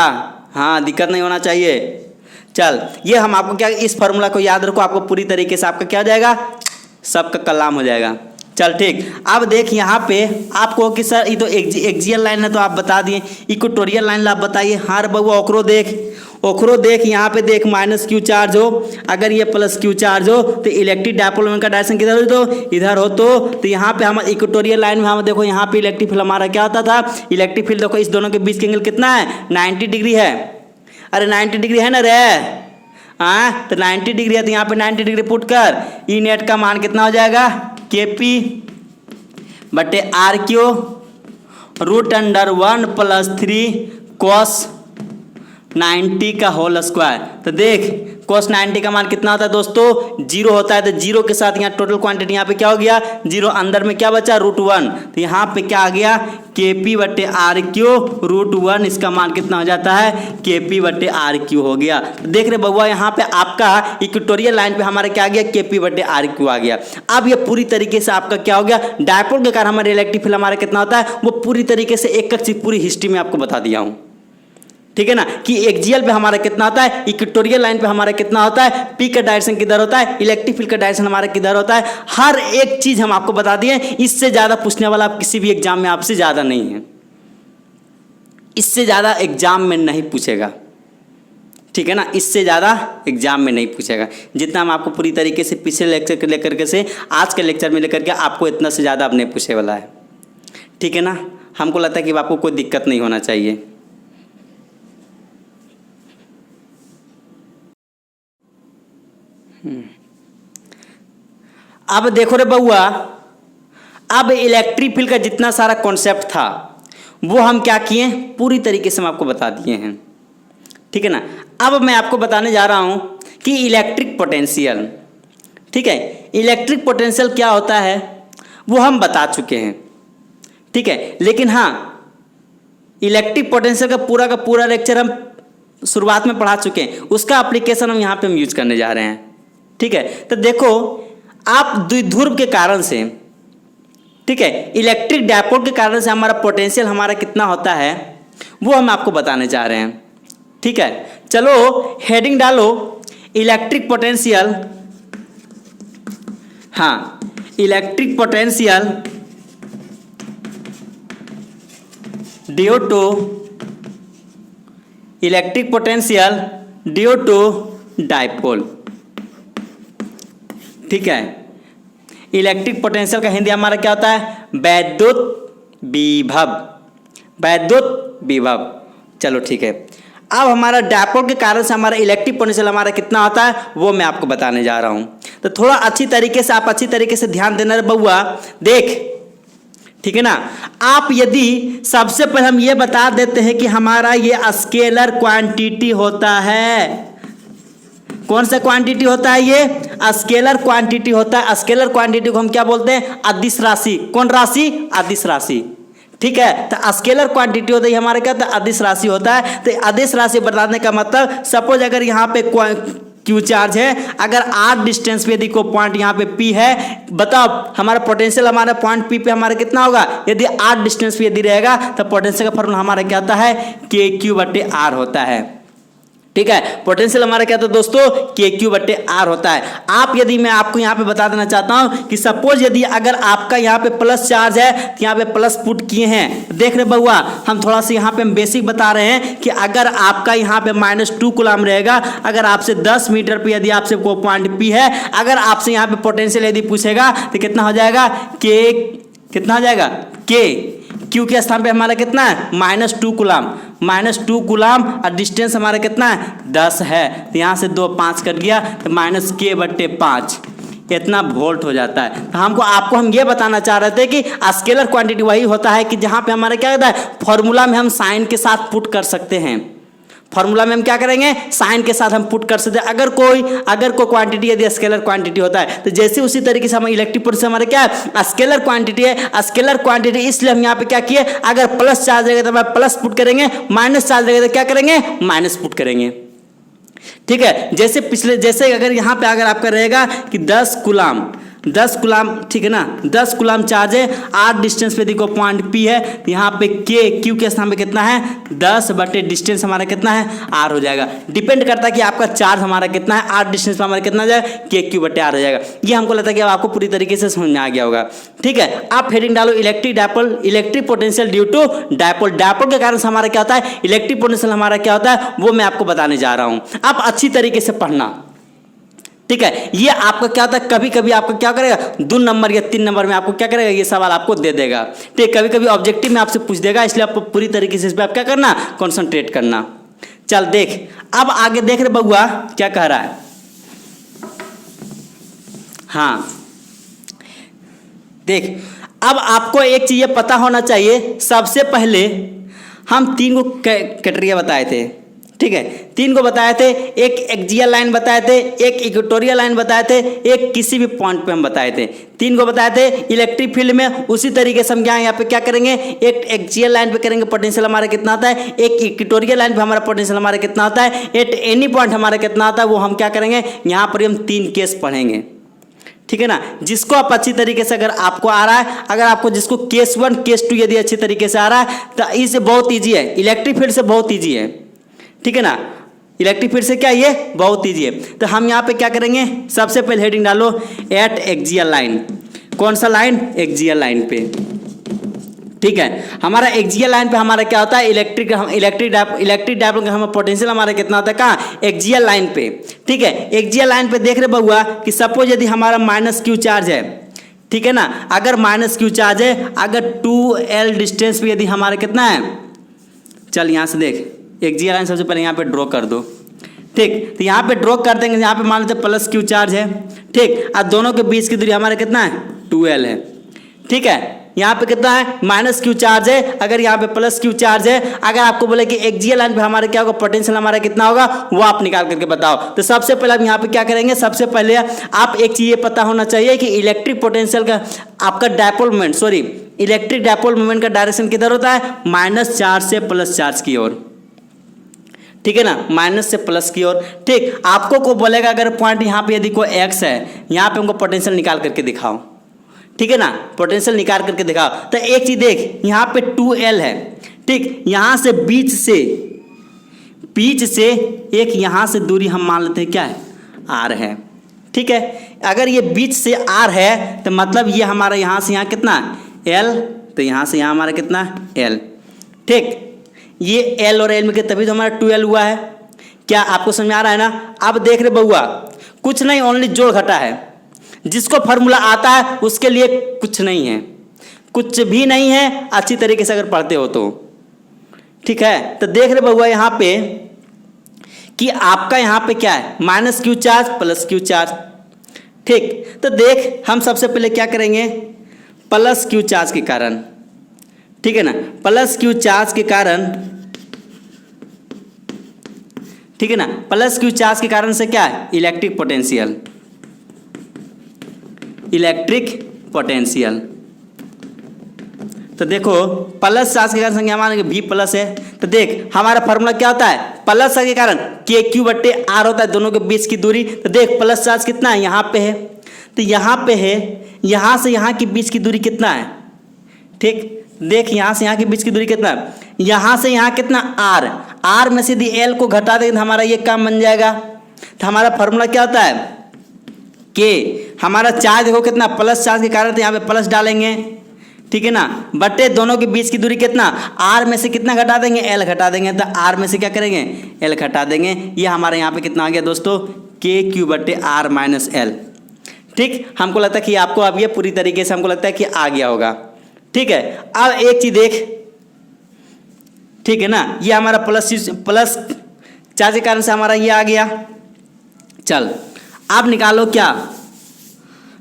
हाँ, दिक्कत नहीं होना चाहिए। चल, ये हम आपको क्या, इस फॉर्मूला को याद रखो, आपको पूरी तरीके से आपका क्या हो जाएगा, सबका कलाम हो जाएगा। चल ठीक, अब देख यहाँ पे आपको कि सर ये तो एक्सियल लाइन है तो आप बता दिए, इक्वेटोरियल लाइन आप बताइए। हाँ रे बउआ, ओकरो देख यहाँ पे देख, माइनस क्यू चार्ज हो, अगर ये प्लस क्यू चार्ज हो तो इलेक्ट्रिक डायपोल का डायरेक्शन किधर हो, तो इधर हो। तो यहाँ पे हम इक्वेटोरियल लाइन में हम देखो यहाँ पे इलेक्ट्रिक फील्ड हमारा क्या होता था, इलेक्ट्रिक फील्ड देखो इस दोनों के बीच के एंगल कितना है, 90 डिग्री है। अरे 90 डिग्री है ना रे, तो 90 डिग्री है, तो यहाँ पे 90 डिग्री पुट कर, ई नेट का मान कितना हो जाएगा, के पी बटे r cube root under 1 plus 3 cos 90 का होल स्क्वायर। तो देख कॉस 90 का मान कितना होता है दोस्तों, 0 होता है। तो 0 के साथ यहाँ टोटल क्वांटिटी यहाँ पे क्या हो गया, 0, अंदर में क्या बचा, √1। तो यहाँ पे क्या आ गया, के पी बटे आर क्यू √1, इसका मान कितना हो जाता है, के पी बटे आर क्यू हो गया। तो देख रहे बउआ, यहाँ पे आपका इक्वेटोरियल लाइन पे हमारा क्या आ गया, के पी बटे आर क्यू आ गया। अब ये पूरी तरीके से आपका क्या हो गया, डायपोल के कारण हमारे इलेक्ट्रिक फील्ड हमारा कितना होता है, वो पूरी तरीके से एक चीज पूरी हिस्ट्री में आपको बता दिया हूँ। ठीक है ना, कि एक्सियल पे हमारा कितना होता है, इक्वेटोरियल लाइन पे हमारा कितना होता है, पी का डायरेक्शन किधर होता है, इलेक्ट्रिक फील्ड का डायरेक्शन हमारा किधर होता है। हर एक चीज हम आपको बता दिए। इससे ज्यादा पूछने वाला आप किसी भी एग्जाम में आपसे ज्यादा नहीं है, इससे ज्यादा एग्जाम में नहीं पूछेगा। ठीक है ना, इससे ज्यादा एग्जाम में नहीं पूछेगा। जितना हम आपको पूरी तरीके से पिछले लेक्चर के लेकर के से आज के लेक्चर में लेकर के आपको इतना से ज्यादा अब नहीं पूछे वाला है। ठीक है ना, हमको लगता है कि आपको कोई दिक्कत नहीं होना चाहिए। अब देखो रे बउआ, अब इलेक्ट्रिक फील्ड का जितना सारा कॉन्सेप्ट था वो हम क्या किए, पूरी तरीके से हम आपको बता दिए हैं। ठीक है ना, अब मैं आपको बताने जा रहा हूं कि इलेक्ट्रिक पोटेंशियल, ठीक है, इलेक्ट्रिक पोटेंशियल क्या होता है वो हम बता चुके हैं। ठीक है, लेकिन हाँ, इलेक्ट्रिक पोटेंशियल का पूरा लेक्चर हम शुरुआत में पढ़ा चुके हैं, उसका एप्लीकेशन हम यहाँ पे हम यूज करने जा रहे हैं। ठीक है, तो देखो आप द्विध्रुव के कारण से, ठीक है, इलेक्ट्रिक डायपोल के कारण से हमारा पोटेंशियल हमारा कितना होता है वो हम आपको बताने जा रहे हैं। ठीक है, चलो हेडिंग डालो, इलेक्ट्रिक पोटेंशियल। हाँ, electric potential due to electric potential due to dipole. ठीक है, इलेक्ट्रिक पोटेंशियल का हिंदी हमारा क्या होता है, वैद्युत विभव, वैद्युत विभव। चलो ठीक है, अब हमारा डायपोल के कारण से हमारा इलेक्ट्रिक पोटेंशियल हमारा कितना होता है वो मैं आपको बताने जा रहा हूं। तो थोड़ा अच्छी तरीके से आप अच्छी तरीके से ध्यान देना बउआ। देख, ठीक है ना, आप यदि सबसे पहले हम ये बता देते हैं कि हमारा ये स्केलर क्वांटिटी होता है। कौन सा क्वांटिटी होता है, ये स्केलर क्वांटिटी होता है। स्केलर क्वांटिटी को हम क्या बोलते हैं, अदिश राशि। कौन राशि, अदिश राशि। ठीक है, तो स्केलर क्वांटिटी होता है हमारा क्या होता है, अदिश राशि होता है। तो अदिश राशि बताने का मतलब, सपोज अगर यहाँ पे क्यू चार्ज है, अगर आर डिस्टेंस पे यदि कोई पॉइंट यहाँ पे पी है, बताओ हमारा पोटेंशियल हमारा पॉइंट पी पे हमारा कितना होगा, यदि आर डिस्टेंस पे यदि रहेगा तो पोटेंशियल का फॉर्मूला हमारा क्या होता है, के क्यू बटे आर होता है। ठीक है, पोटेंशियल हमारा क्या था दोस्तों, के क्यू बटे आर होता है। आप यदि मैं आपको यहाँ पे बता देना चाहता हूँ कि सपोज यदि अगर आपका यहाँ पे प्लस चार्ज है तो यहाँ पे प्लस पुट किए हैं, देख रहे बहुआ, हम थोड़ा सा यहाँ पे हम बेसिक बता रहे हैं कि अगर आपका यहाँ पे -2 कूलम रहेगा, अगर आपसे 10 मीटर पे यदि आपसे कोई पॉइंट पी है, अगर आपसे यहाँ पे पोटेंशियल यदि पूछेगा तो कितना हो जाएगा, के कितना हो जाएगा, के क्यू के स्थान पे हमारा कितना है, -2 कूलम, -2 कूलम और डिस्टेंस हमारा कितना है, 10 है, तो यहाँ से 2 5 कट गया तो -k/5 इतना वोल्ट हो जाता है। तो हमको आपको हम ये बताना चाह रहे थे कि स्केलर क्वांटिटी वही होता है कि जहाँ पे हमारा क्या होता है, फॉर्मूला में हम साइन के साथ पुट कर सकते हैं, फॉर्मूला में हम क्या करेंगे, साइन के साथ हम पुट कर सकते हैं। अगर कोई क्वांटिटी यदि स्केलर क्वांटिटी होता है तो जैसे उसी तरीके से हम इलेक्ट्रिक पोटेंशियल हमारे क्या है, स्केलर क्वांटिटी है। स्केलर क्वांटिटी इसलिए हम यहाँ पे क्या किए, अगर प्लस चार्ज रहेगा तो हम प्लस पुट करेंगे, माइनस चार्ज रहेगा तो क्या करेंगे, माइनस पुट करेंगे। ठीक है, जैसे अगर यहाँ पे अगर आपका रहेगा कि 10 कूलम, ठीक है ना, 10 कूलम चार्ज है, आर डिस्टेंस पे देखो पॉइंट पी है, तो यहाँ पे के क्यू के स्थान पे कितना है, 10 बटे डिस्टेंस हमारा कितना है, आर हो जाएगा। डिपेंड करता है कि आपका चार्ज हमारा कितना है, आर डिस्टेंस पे हमारा कितना हो जाएगा, के क्यू बटे आर हो जाएगा। ये हमको लगता है कि अब आपको पूरी तरीके से समझ में आ गया होगा। ठीक है, आप हेडिंग डालो electric potential due to dipole. Dipole के कारण से हमारा क्या होता है, इलेक्ट्रिक पोटेंशियल हमारा क्या होता है, वो मैं आपको बताने जा रहा हूँ। आप अच्छी तरीके से पढ़ना। ठीक है, ये आपका क्या होता है, कभी कभी आपको क्या करेगा, 2 नंबर या 3 नंबर में आपको क्या करेगा, ये सवाल आपको दे देगा। ठीक, कभी कभी ऑब्जेक्टिव में आपसे पूछ देगा, इसलिए आपको पूरी तरीके से इस पर आप क्या करना, कॉन्सेंट्रेट करना। चल देख, अब आगे देख रहे बउआ क्या कह रहा है। हाँ देख, अब आपको एक चीज पता होना चाहिए, सबसे पहले हम 3 कैटेगरी बताए थे। ठीक है, 3 को बताए थे, एक एक्सियल लाइन बताए थे, एक इक्वेटोरियल लाइन बताए थे, एक किसी भी पॉइंट पे हम बताए थे। 3 को बताए थे इलेक्ट्रिक फील्ड में। उसी तरीके से हम यहाँ पे क्या करेंगे, एक एक्सियल लाइन पे करेंगे पोटेंशियल हमारा कितना होता है, एक इक्वेटोरियल लाइन पे हमारा पोटेंशियल हमारा कितना होता है, एट एनी पॉइंट हमारा कितना होता है, वो हम क्या करेंगे, यहाँ पर हम 3 केस पढ़ेंगे। ठीक है ना, जिसको आप अच्छी तरीके से अगर आपको आ रहा है, अगर आपको जिसको केस 1 केस 2 यदि अच्छी तरीके से आ रहा है तो इससे बहुत ईजी है, इलेक्ट्रिक फील्ड से बहुत ईजी है। ठीक है ना, इलेक्ट्रिक फील्ड से क्या ये बहुत ईजी है। तो हम यहाँ पे क्या करेंगे, सबसे पहले हेडिंग डालो एट एक्सियल लाइन। कौन सा लाइन, एक्सियल लाइन पे। ठीक है, हमारा एक्सियल लाइन पे हमारा क्या होता है, इलेक्ट्रिक डायपोल का हमारा पोटेंशियल हमारा कितना होता है, कहाँ, एक्सियल लाइन पे। ठीक है, एक्सियल लाइन पे देख रहे बहुआ कि सपोज यदि हमारा -q चार्ज है, ठीक है ना, अगर -q चार्ज है, अगर 2l डिस्टेंस पे यदि हमारा कितना है, चल यहाँ से देख, एक्सियल लाइन सबसे पहले यहाँ पे ड्रॉ कर दो। ठीक, तो यहाँ पे ड्रॉ कर देंगे, यहाँ पे मान लेते +q चार्ज है। ठीक, और दोनों के बीच की दूरी हमारा कितना है, 2l है। ठीक है, यहाँ पे कितना है, -q चार्ज है, अगर यहाँ पे +q चार्ज है, अगर आपको बोले कि एक्सियल लाइन पे हमारे क्या होगा, पोटेंशियल हमारा कितना होगा, वो आप निकाल करके बताओ। तो सबसे पहले हम यहाँ पे क्या करेंगे, सबसे पहले आप एक चीज ये पता होना चाहिए कि इलेक्ट्रिक पोटेंशियल का आपका dipole moment, electric dipole moment का डायरेक्शन किधर होता है, -चार्ज से प्लस चार्ज की ओर। ठीक है ना, माइनस से प्लस की ओर। ठीक, आपको को बोलेगा अगर पॉइंट यहाँ पे यदि कोई x है, यहाँ पे हमको पोटेंशियल निकाल करके दिखाओ। ठीक है ना, पोटेंशियल निकाल करके दिखाओ। तो एक चीज देख, यहाँ पे 2l है। ठीक, यहाँ से बीच से एक यहाँ से दूरी हम मान लेते हैं क्या है, r है। ठीक है, अगर ये बीच से r है तो मतलब ये हमारा यहाँ से यहाँ कितना l, तो यहाँ से यहाँ हमारा कितना l। ठीक, ये l और l में के तभी तो हमारा 2l हुआ है। क्या आपको समझ में आ रहा है ना। अब देख रहे बहुआ, कुछ नहीं, ओनली जोड़ घटा है। जिसको फॉर्मूला आता है उसके लिए कुछ नहीं है, कुछ भी नहीं है, अच्छी तरीके से अगर पढ़ते हो तो। ठीक है, तो देख रहे बहुआ यहाँ पे कि आपका यहाँ पे क्या है, -q चार्ज +q चार्ज। ठीक, तो देख हम सबसे पहले क्या करेंगे, +q चार्ज के कारण, ठीक है ना, +q चार्ज के कारण, ठीक है ना, +q चार्ज के कारण से क्या है, इलेक्ट्रिक पोटेंशियल। तो देखो प्लस चार्ज के कारण से हमारे V+ है। तो देख हमारा फॉर्मूला क्या होता है, प्लस चार्ज के कारण के क्यू बट्टे आर होता है दोनों के बीच की दूरी। तो देख प्लस चार्ज कितना है, यहाँ पे है, तो यहाँ पे है, यहाँ से यहाँ के बीच की दूरी कितना है, ठीक, देख यहाँ से यहाँ के बीच की दूरी कितना है, यहाँ से यहाँ कितना आर, आर में से यदि एल को घटा देंगे तो हमारा ये काम बन जाएगा। तो हमारा फॉर्मूला क्या होता है के, हमारा चार्ज देखो कितना प्लस चार्ज के कारण, तो यहाँ पे प्लस डालेंगे, ठीक है ना, बटे दोनों के बीच की दूरी कितना, आर में से कितना घटा देंगे, एल घटा देंगे, तो आर में से क्या करेंगे, एल घटा देंगे। ये हमारे यहाँ पे कितना आ गया दोस्तों, के क्यू बटे आर माइनस एल। ठीक, हमको लगता है कि आपको अब ये पूरी तरीके से हमको लगता है कि आ गया होगा। ठीक है, अब एक चीज देख, ठीक है ना, ये हमारा प्लस चार्ज के कारण से हमारा ये आ गया। चल अब निकालो क्या,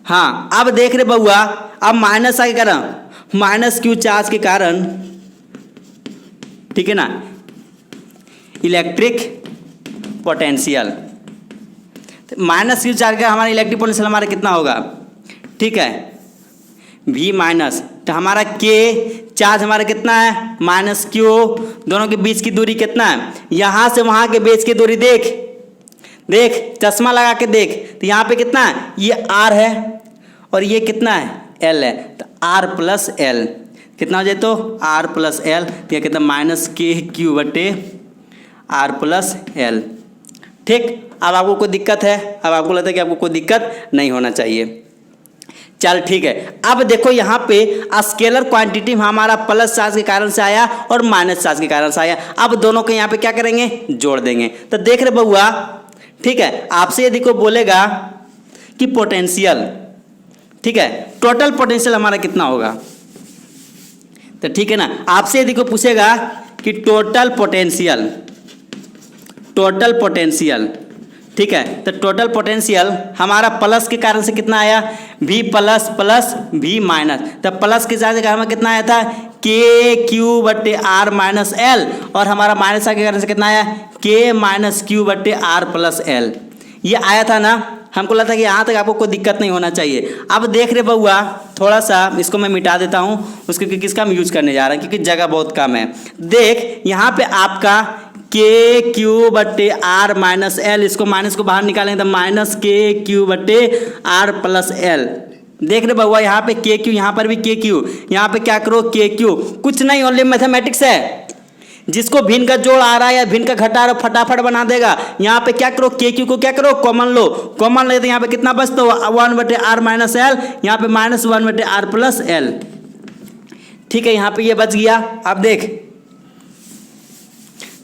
हाँ अब देख रहे बउआ, अब माइनस के कारण, माइनस क्यू चार्ज के कारण, ठीक है ना, electric potential, minus Q charge का हमारा इलेक्ट्रिक पोटेंशियल हमारा कितना होगा, ठीक है, V माइनस, तो हमारा के चार्ज हमारा कितना है, माइनस क्यू, दोनों के बीच की दूरी कितना है, यहाँ से वहाँ के बीच की दूरी देख, देख चश्मा लगा के देख, तो यहाँ पे कितना है, ये R है और ये कितना है, L है, तो R प्लस L कितना हो जाए, तो R प्लस L, तो यह कितना माइनस के क्यू बटे R प्लस L। ठीक, अब आपको कोई दिक्कत है, अब आपको लगता है कि आपको कोई दिक्कत नहीं होना चाहिए। चल ठीक है, अब देखो यहाँ पे स्केलर क्वांटिटी हमारा प्लस चार्ज के कारण से आया और माइनस चार्ज के कारण से आया। अब दोनों को यहाँ पे क्या करेंगे, जोड़ देंगे। तो देख रहे बउआ, ठीक है, आपसे यदि कोई बोलेगा कि पोटेंशियल, ठीक है, टोटल पोटेंशियल हमारा कितना होगा, तो ठीक है ना, आपसे यदि कोई पूछेगा कि टोटल पोटेंशियल, टोटल पोटेंशियल, ठीक है, तो टोटल पोटेंशियल हमारा प्लस के कारण से कितना आया, V plus plus V minus, तो प्लस के चार्ज के कारण कितना आया था, के क्यू बट्टे आर माइनस एल, और हमारा माइनस के कारण से कितना आया, के माइनस क्यू बट्टे आर प्लस एल। ये आया था ना, हमको लगता है कि यहाँ तक आपको कोई दिक्कत नहीं होना चाहिए। अब देख रहे बउआ, थोड़ा सा इसको मैं मिटा देता हूँ, उसके किसका हम यूज करने जा रहे हैं क्योंकि जगह बहुत कम है। देख यहाँ पे आपका के क्यू बट्टे आर माइनस एल, इसको माइनस को बाहर निकालेंगे तो माइनस के क्यू बट्टे आर प्लस एल। देख रहे बउआ, यहाँ पे के क्यू, यहाँ पर भी के क्यू, यहाँ पे क्या करो के क्यू, कुछ नहीं, ओनली मैथमेटिक्स है। जिसको भिन्न का जोड़ आ रहा है या भिन्न का घटा रहा है फटाफट बना देगा। यहाँ पे क्या करो, के क्यू को क्या करो, कॉमन लो, कॉमन ले तो यहाँ पे कितना बचता हो, 1 बटे आर माइनस एल, यहाँ पे माइनस 1 बटे आर प्लस एल। ठीक है, यहाँ पे ये बच गया। अब देख,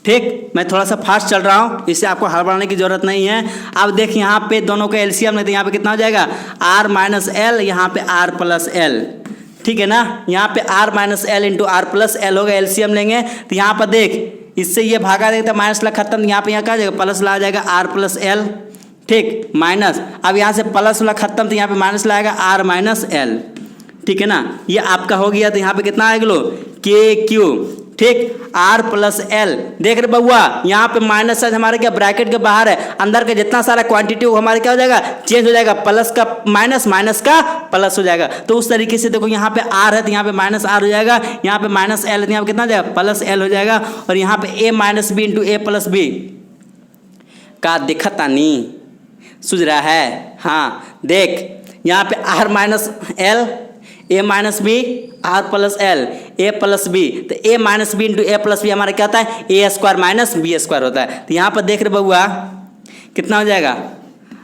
ठीक, मैं थोड़ा सा फास्ट चल रहा हूँ, इससे आपको हड़बड़ाने की जरूरत नहीं है। अब देख यहाँ पे दोनों का एलसीएम लेते, यहाँ पे कितना हो जाएगा, आर माइनस एल, यहाँ पे आर प्लस एल, ठीक है ना, यहाँ पे r minus l into r plus l होगा, एलसीएम लेंगे तो यहाँ पर देख, इससे ये भागा देगा, माइनस ला खत्म, यहाँ पे यहाँ क्या जाएगा, प्लस ला जाएगा आर प्लस एल, ठीक, माइनस, अब यहाँ से प्लस ला खत्म तो यहाँ पे माइनस लाएगा आर माइनस एल, ठीक है ना, ये आपका हो गया। तो यहाँ पे कितना आएगा लो, के क्यू, ठीक, आर प्लस एल। देख रहे बउआ, यहाँ पे माइनस साइज हमारे क्या ब्रैकेट के बाहर है, अंदर का जितना सारा क्वांटिटी वो हमारे क्या हो जाएगा, चेंज हो जाएगा, प्लस का माइनस, माइनस का प्लस हो जाएगा। तो उस तरीके से देखो, यहाँ पे आर है तो यहाँ पे माइनस आर हो जाएगा, यहाँ पे माइनस एल है तो यहाँ पे कितना हो जाएगा, प्लस एल हो जाएगा, और यहाँ पे ए minus b into a plus B का दिखता नहीं, सूझ रहा है। हाँ देख, यहाँ पे r minus l, a minus b, r plus l, a plus b, तो a minus b into a plus b हमारा क्या होता है, a square minus b square होता है। तो यहाँ पर देख रहे बउआ कितना हो जाएगा,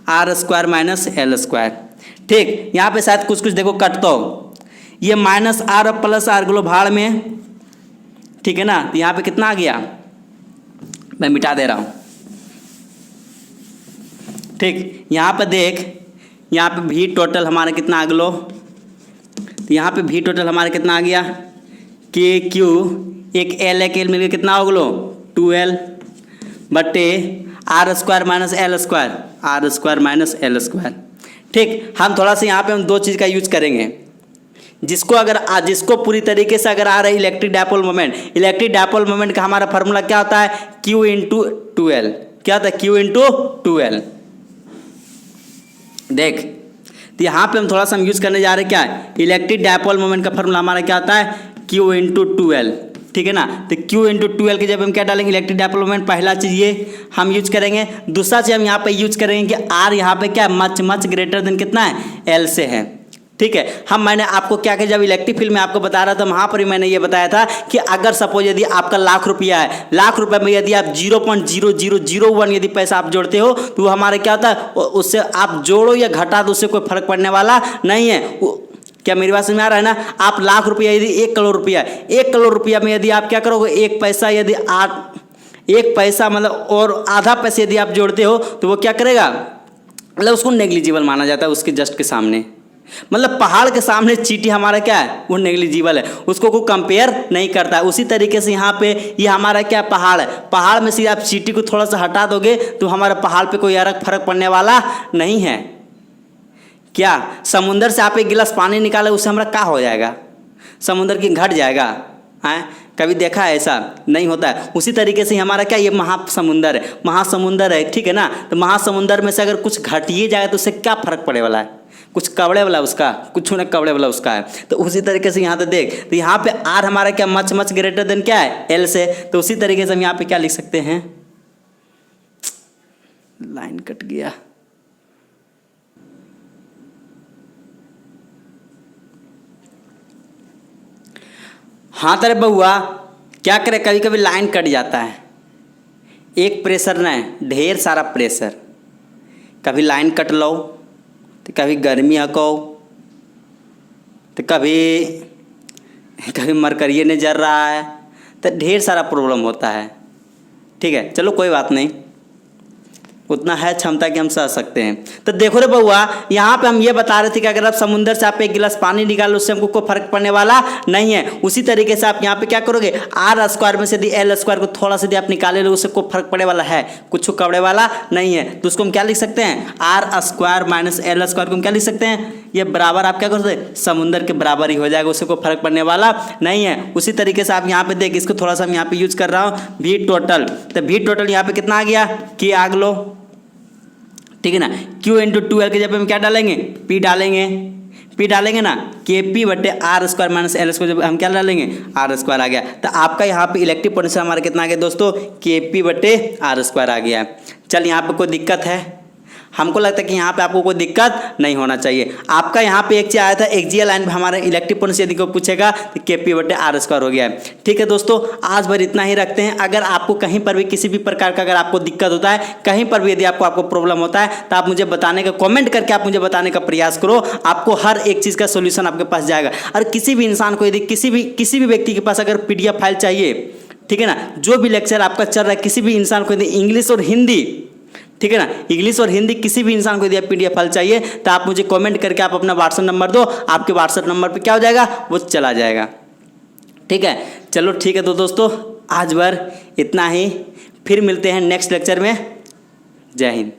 r square minus l square. ठीक, यहाँ पे शायद कुछ कुछ देखो कट, तो ये माइनस आर और प्लस आर गलो भाड़ में, ठीक है ना, तो यहाँ पे कितना आ गया, मैं मिटा दे रहा हूँ। ठीक, यहाँ पर देख, यहाँ पे भी टोटल हमारा कितना आ गलो, तो यहाँ पे भी टोटल हमारा कितना आ गया, के क्यू, एक एल एक एल मिलकर कितना हो गलो 2l बटे r square minus l square, r square minus l square. ठीक, हम थोड़ा सा यहाँ पे हम दो चीज़ का यूज करेंगे, जिसको पूरी तरीके से अगर आ रहा है electric dipole moment, electric dipole moment का हमारा फार्मूला क्या होता है, Q इंटू 2l, क्या होता है, Q इंटू 2l। देख, तो यहाँ पे हम थोड़ा सा हम यूज करने जा रहे हैं क्या, इलेक्ट्रिक डायपोल मोमेंट का फार्मूला हमारा क्या होता है, Q इंटू 2l। ठीक है ना। तो Q इंटू 12 की जब हम क्या डालेंगे, इलेक्ट्रिक डेवलपमेंट, पहला चीज़ ये हम यूज करेंगे। दूसरा चीज़ हम यहाँ पे यूज करेंगे कि R यहाँ पे क्या मच ग्रेटर देन कितना है, L से है, ठीक है। मैंने आपको क्या किया, जब इलेक्ट्रिक फील्ड में आपको बता रहा था वहाँ पर ही मैंने ये बताया था कि अगर सपोज यदि आपका लाख रुपया है, लाख रुपये में यदि आप 0.0001 यदि पैसा आप जोड़ते हो तो वो हमारे क्या होता है, उससे आप जोड़ो या घटा दो उससे कोई फर्क पड़ने वाला नहीं है। क्या मेरी बात समझ में आ रहा है ना। आप लाख रुपया यदि 1 करोड़ रुपया, 1 करोड़ रुपया में यदि आप क्या करोगे, एक पैसा यदि आप एक पैसा मतलब और आधा पैसे यदि आप जोड़ते हो तो वो क्या करेगा, मतलब उसको नेग्लिजिबल माना जाता है उसके जस्ट के सामने। मतलब पहाड़ के सामने चींटी हमारा क्या है, वो नेग्लिजिबल है, उसको कोई कंपेयर नहीं करता है। उसी तरीके से यहाँ पे ये हमारा क्या पहाड़ है, पहाड़ में से आप चींटी को थोड़ा सा हटा दोगे तो हमारे पहाड़ पे कोई फर्क पड़ने वाला नहीं है। क्या समुंदर से आप एक गिलास पानी निकाले उससे हमारा क्या हो जाएगा, समुंदर की घट जाएगा है, कभी देखा है ऐसा, नहीं होता है। उसी तरीके से हमारा क्या ये महासमुंदर है, ठीक है ना। तो महासमुंदर में से अगर कुछ घटिए जाए तो उससे क्या फर्क पड़ने वाला है, कुछ कवड़े वाला उसका, कुछ न कवड़े वाला उसका है। तो उसी तरीके से यहाँ तो देख, तो यहाँ पे R हमारा क्या मच ग्रेटर देन क्या है, L से। तो उसी तरीके से हम यहाँ पे क्या लिख सकते हैं, लाइन कट गया, हाँ तेरे बहुआ क्या करे, कभी कभी लाइन कट जाता है, एक प्रेशर नहीं ढेर सारा प्रेशर, कभी लाइन कट लो तो कभी गर्मी हको तो कभी मरकरिए नहीं जल रहा है, तो ढेर सारा प्रॉब्लम होता है, ठीक है। चलो कोई बात नहीं, उतना है क्षमता कि हम सह सकते हैं। तो देखो रे बउआ, यहाँ पे हम ये बता रहे थे कि अगर आप समुंदर से आप एक गिलास पानी निकालो उससे हमको कोई फर्क पड़ने वाला नहीं है। उसी तरीके से आप यहाँ पे क्या करोगे, R स्क्वायर में से यदि L स्क्वायर को थोड़ा सा यदि आप निकाले लो उससे कोई फर्क पड़ने वाला है, कुछ कपड़े वाला नहीं है। तो उसको हम क्या लिख सकते हैं, R square minus L square को हम क्या लिख सकते हैं, ये बराबर आप क्या कर सकते हैं, समुंदर के बराबर ही हो जाएगा, उससे कोई फर्क पड़ने वाला नहीं है। उसी तरीके से आप यहाँ पे देख, इसको थोड़ा सा हम यहाँ पे यूज कर रहा हूँ, V टोटल। तो V टोटल यहाँ पे कितना आ गया, कि आग लो, ठीक है ना। Q इंटू 12 के जब हम क्या डालेंगे, P डालेंगे ना, KP बटे R square minus L square, जब हम क्या डालेंगे, R स्क्वायर आ गया। तो आपका यहाँ पे इलेक्ट्रिक पोटेंशियल हमारा कितना आ गया दोस्तों, KP बटे R स्क्वायर आ गया। चल यहाँ पे कोई दिक्कत है, हमको लगता है कि यहाँ पे आपको कोई दिक्कत नहीं होना चाहिए। आपका यहाँ पे एक चीज आया था, एक्सियल लाइन पे हमारा इलेक्ट्रिक पोटेंशियल यदि कोई पूछेगा तो KP बटे R स्क्वायर हो गया है, ठीक है दोस्तों। आज भर इतना ही रखते हैं। अगर आपको कहीं पर भी किसी भी प्रकार का अगर आपको दिक्कत होता है, कहीं पर भी यदि आपको प्रॉब्लम होता है तो आप मुझे बताने का, कमेंट करके आप मुझे बताने का प्रयास करो, आपको हर एक चीज़ का सोल्यूशन आपके पास जाएगा। और किसी भी इंसान को यदि किसी भी व्यक्ति के पास अगर PDF फाइल चाहिए, ठीक है ना, जो भी लेक्चर आपका चल रहा है, किसी भी इंसान को यदि इंग्लिश और हिंदी, ठीक है ना, इंग्लिश और हिंदी किसी भी इंसान को यदि PDF फाइल चाहिए तो आप मुझे कमेंट करके आप अपना व्हाट्सएप नंबर दो, आपके व्हाट्सएप नंबर पे क्या हो जाएगा, वो चला जाएगा, ठीक है। चलो ठीक है, तो दोस्तों आज भर इतना ही, फिर मिलते हैं नेक्स्ट लेक्चर में। जय हिंद।